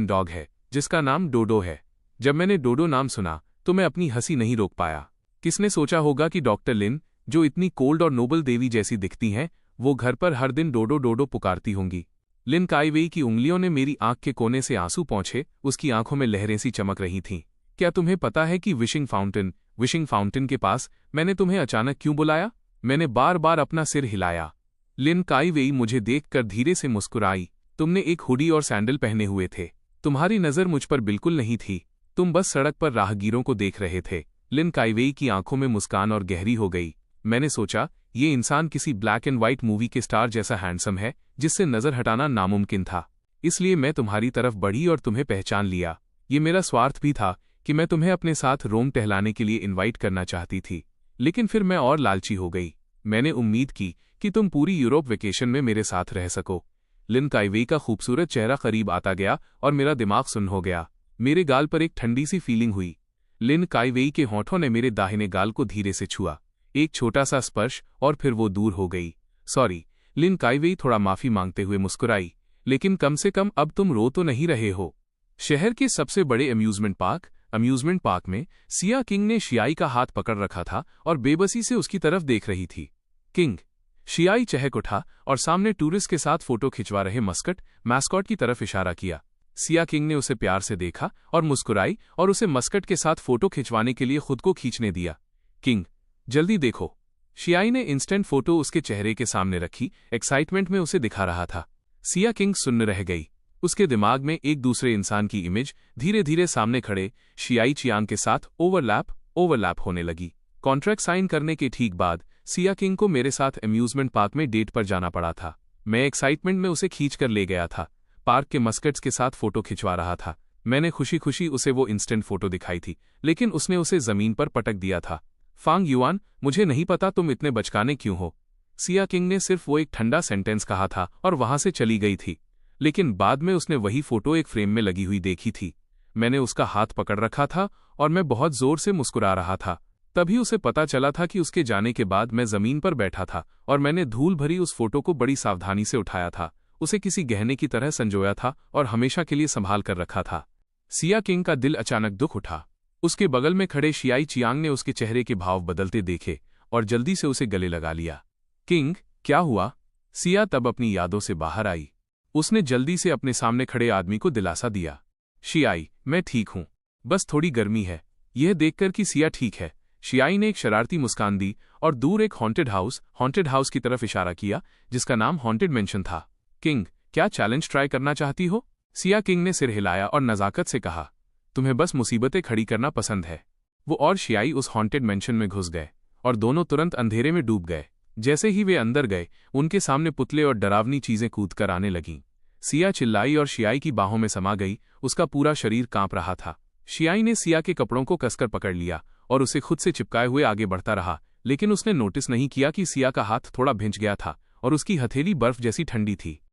S1: डॉग है जिसका नाम डोडो है। जब मैंने डोडो नाम सुना तो मैं अपनी हंसी नहीं रोक पाया। किसने सोचा होगा कि डॉक्टर लिन, जो इतनी कोल्ड और नोबल देवी जैसी दिखती हैं, वो घर पर हर दिन डोडो डोडो पुकारती होंगी। लिन काइवेई की उंगलियों ने मेरी आंख के कोने से आंसू पोंछे। उसकी आंखों में लहरें सी चमक रही थीं। क्या तुम्हें पता है कि विशिंग फाउंटेन के पास मैंने तुम्हें अचानक क्यों बुलाया? मैंने बार बार अपना सिर हिलाया। लिन काइवेई मुझे देखकर धीरे से मुस्कुराई। तुमने एक हुडी और सैंडल पहने हुए थे। तुम्हारी नजर मुझ पर बिल्कुल नहीं थी। तुम बस सड़क पर राहगीरों को देख रहे थे। लिन काइवेई की आंखों में मुस्कान और गहरी हो गई। मैंने सोचा, ये इंसान किसी ब्लैक एंड व्हाइट मूवी के स्टार जैसा हैंडसम है जिससे नजर हटाना नामुमकिन था। इसलिए मैं तुम्हारी तरफ बढ़ी और तुम्हें पहचान लिया। ये मेरा स्वार्थ भी था कि मैं तुम्हें अपने साथ रोम टहलाने के लिए इनवाइट करना चाहती थी, लेकिन फिर मैं और लालची हो गई। मैंने उम्मीद की कि तुम पूरी यूरोप वेकेशन में मेरे साथ रह सको। लिन काइवेई का खूबसूरत चेहरा करीब आता गया और मेरा दिमाग सुन्न हो गया। मेरे गाल पर एक ठंडी सी फीलिंग हुई। लिन काइवेई के होठों ने मेरे दाहिने गाल को धीरे से छुआ। एक छोटा सा स्पर्श और फिर वो दूर हो गई। सॉरी, लिन काइवेई थोड़ा माफी मांगते हुए मुस्कुराई, लेकिन कम से कम अब तुम रो तो नहीं रहे हो। शहर के सबसे बड़े अम्यूजमेंट पार्क में सिया किंग ने शियाई का हाथ पकड़ रखा था और बेबसी से उसकी तरफ देख रही थी। किंग, शियाई चहक उठा और सामने टूरिस्ट के साथ फोटो खिंचवा रहे मैस्कॉट की तरफ इशारा किया। सिया किंग ने उसे प्यार से देखा और मुस्कुराई और उसे मस्कट के साथ फोटो खिंचवाने के लिए खुद को खींचने दिया। किंग, जल्दी देखो। शियाई ने इंस्टेंट फोटो उसके चेहरे के सामने रखी, एक्साइटमेंट में उसे दिखा रहा था। सिया किंग सुन्न रह गई। उसके दिमाग में एक दूसरे इंसान की इमेज धीरे धीरे सामने खड़े शियाई चियांग के साथ ओवरलैप होने लगी। कॉन्ट्रैक्ट साइन करने के ठीक बाद सिया किंग को मेरे साथ अम्यूजमेंट पार्क में डेट पर जाना पड़ा था। मैं एक्साइटमेंट में उसे खींचकर ले गया था। पार्क के मस्कट्स के साथ फोटो खिंचवा रहा था। मैंने खुशी खुशी उसे वो इंस्टेंट फोटो दिखाई थी, लेकिन उसने उसे जमीन पर पटक दिया था। फांग युआन, मुझे नहीं पता तुम इतने बचकाने क्यों हो। सिया किंग ने सिर्फ वो एक ठंडा सेंटेंस कहा था और वहां से चली गई थी, लेकिन बाद में उसने वही फोटो एक फ्रेम में लगी हुई देखी थी। मैंने उसका हाथ पकड़ रखा था और मैं बहुत जोर से मुस्कुरा रहा था। तभी उसे पता चला था कि उसके जाने के बाद मैं जमीन पर बैठा था और मैंने धूल भरी उस फोटो को बड़ी सावधानी से उठाया था, उसे किसी गहने की तरह संजोया था और हमेशा के लिए संभाल कर रखा था। सिया किंग का दिल अचानक दुख उठा। उसके बगल में खड़े शियाई चियांग ने उसके चेहरे के भाव बदलते देखे और जल्दी से उसे गले लगा लिया। किंग, क्या हुआ? सिया तब अपनी यादों से बाहर आई। उसने जल्दी से अपने सामने खड़े आदमी को दिलासा दिया। शियाई, मैं ठीक हूं, बस थोड़ी गर्मी है। यह देखकर कि सिया ठीक है, शियाई ने एक शरारती मुस्कान दी और दूर एक हॉन्टेड हाउस की तरफ इशारा किया जिसका नाम हॉन्टेड मेंशन था। किंग, क्या चैलेंज ट्राई करना चाहती हो? सिया किंग ने सिर हिलाया और नजाकत से कहा, तुम्हें बस मुसीबतें खड़ी करना पसंद है। वो और शियाई उस हॉन्टेड मेंशन में घुस गए और दोनों तुरंत अंधेरे में डूब गए। जैसे ही वे अंदर गए, उनके सामने पुतले और डरावनी चीजें कूद कर आने लगीं। सिया चिल्लाई और शियाई की बाहों में समा गई। उसका पूरा शरीर कांप रहा था। शियाई ने सिया के कपड़ों को कसकर पकड़ लिया और उसे खुद से चिपकाए हुए आगे बढ़ता रहा, लेकिन उसने नोटिस नहीं किया कि सिया का हाथ थोड़ा भिंच गया था और उसकी हथेली बर्फ जैसी ठंडी थी।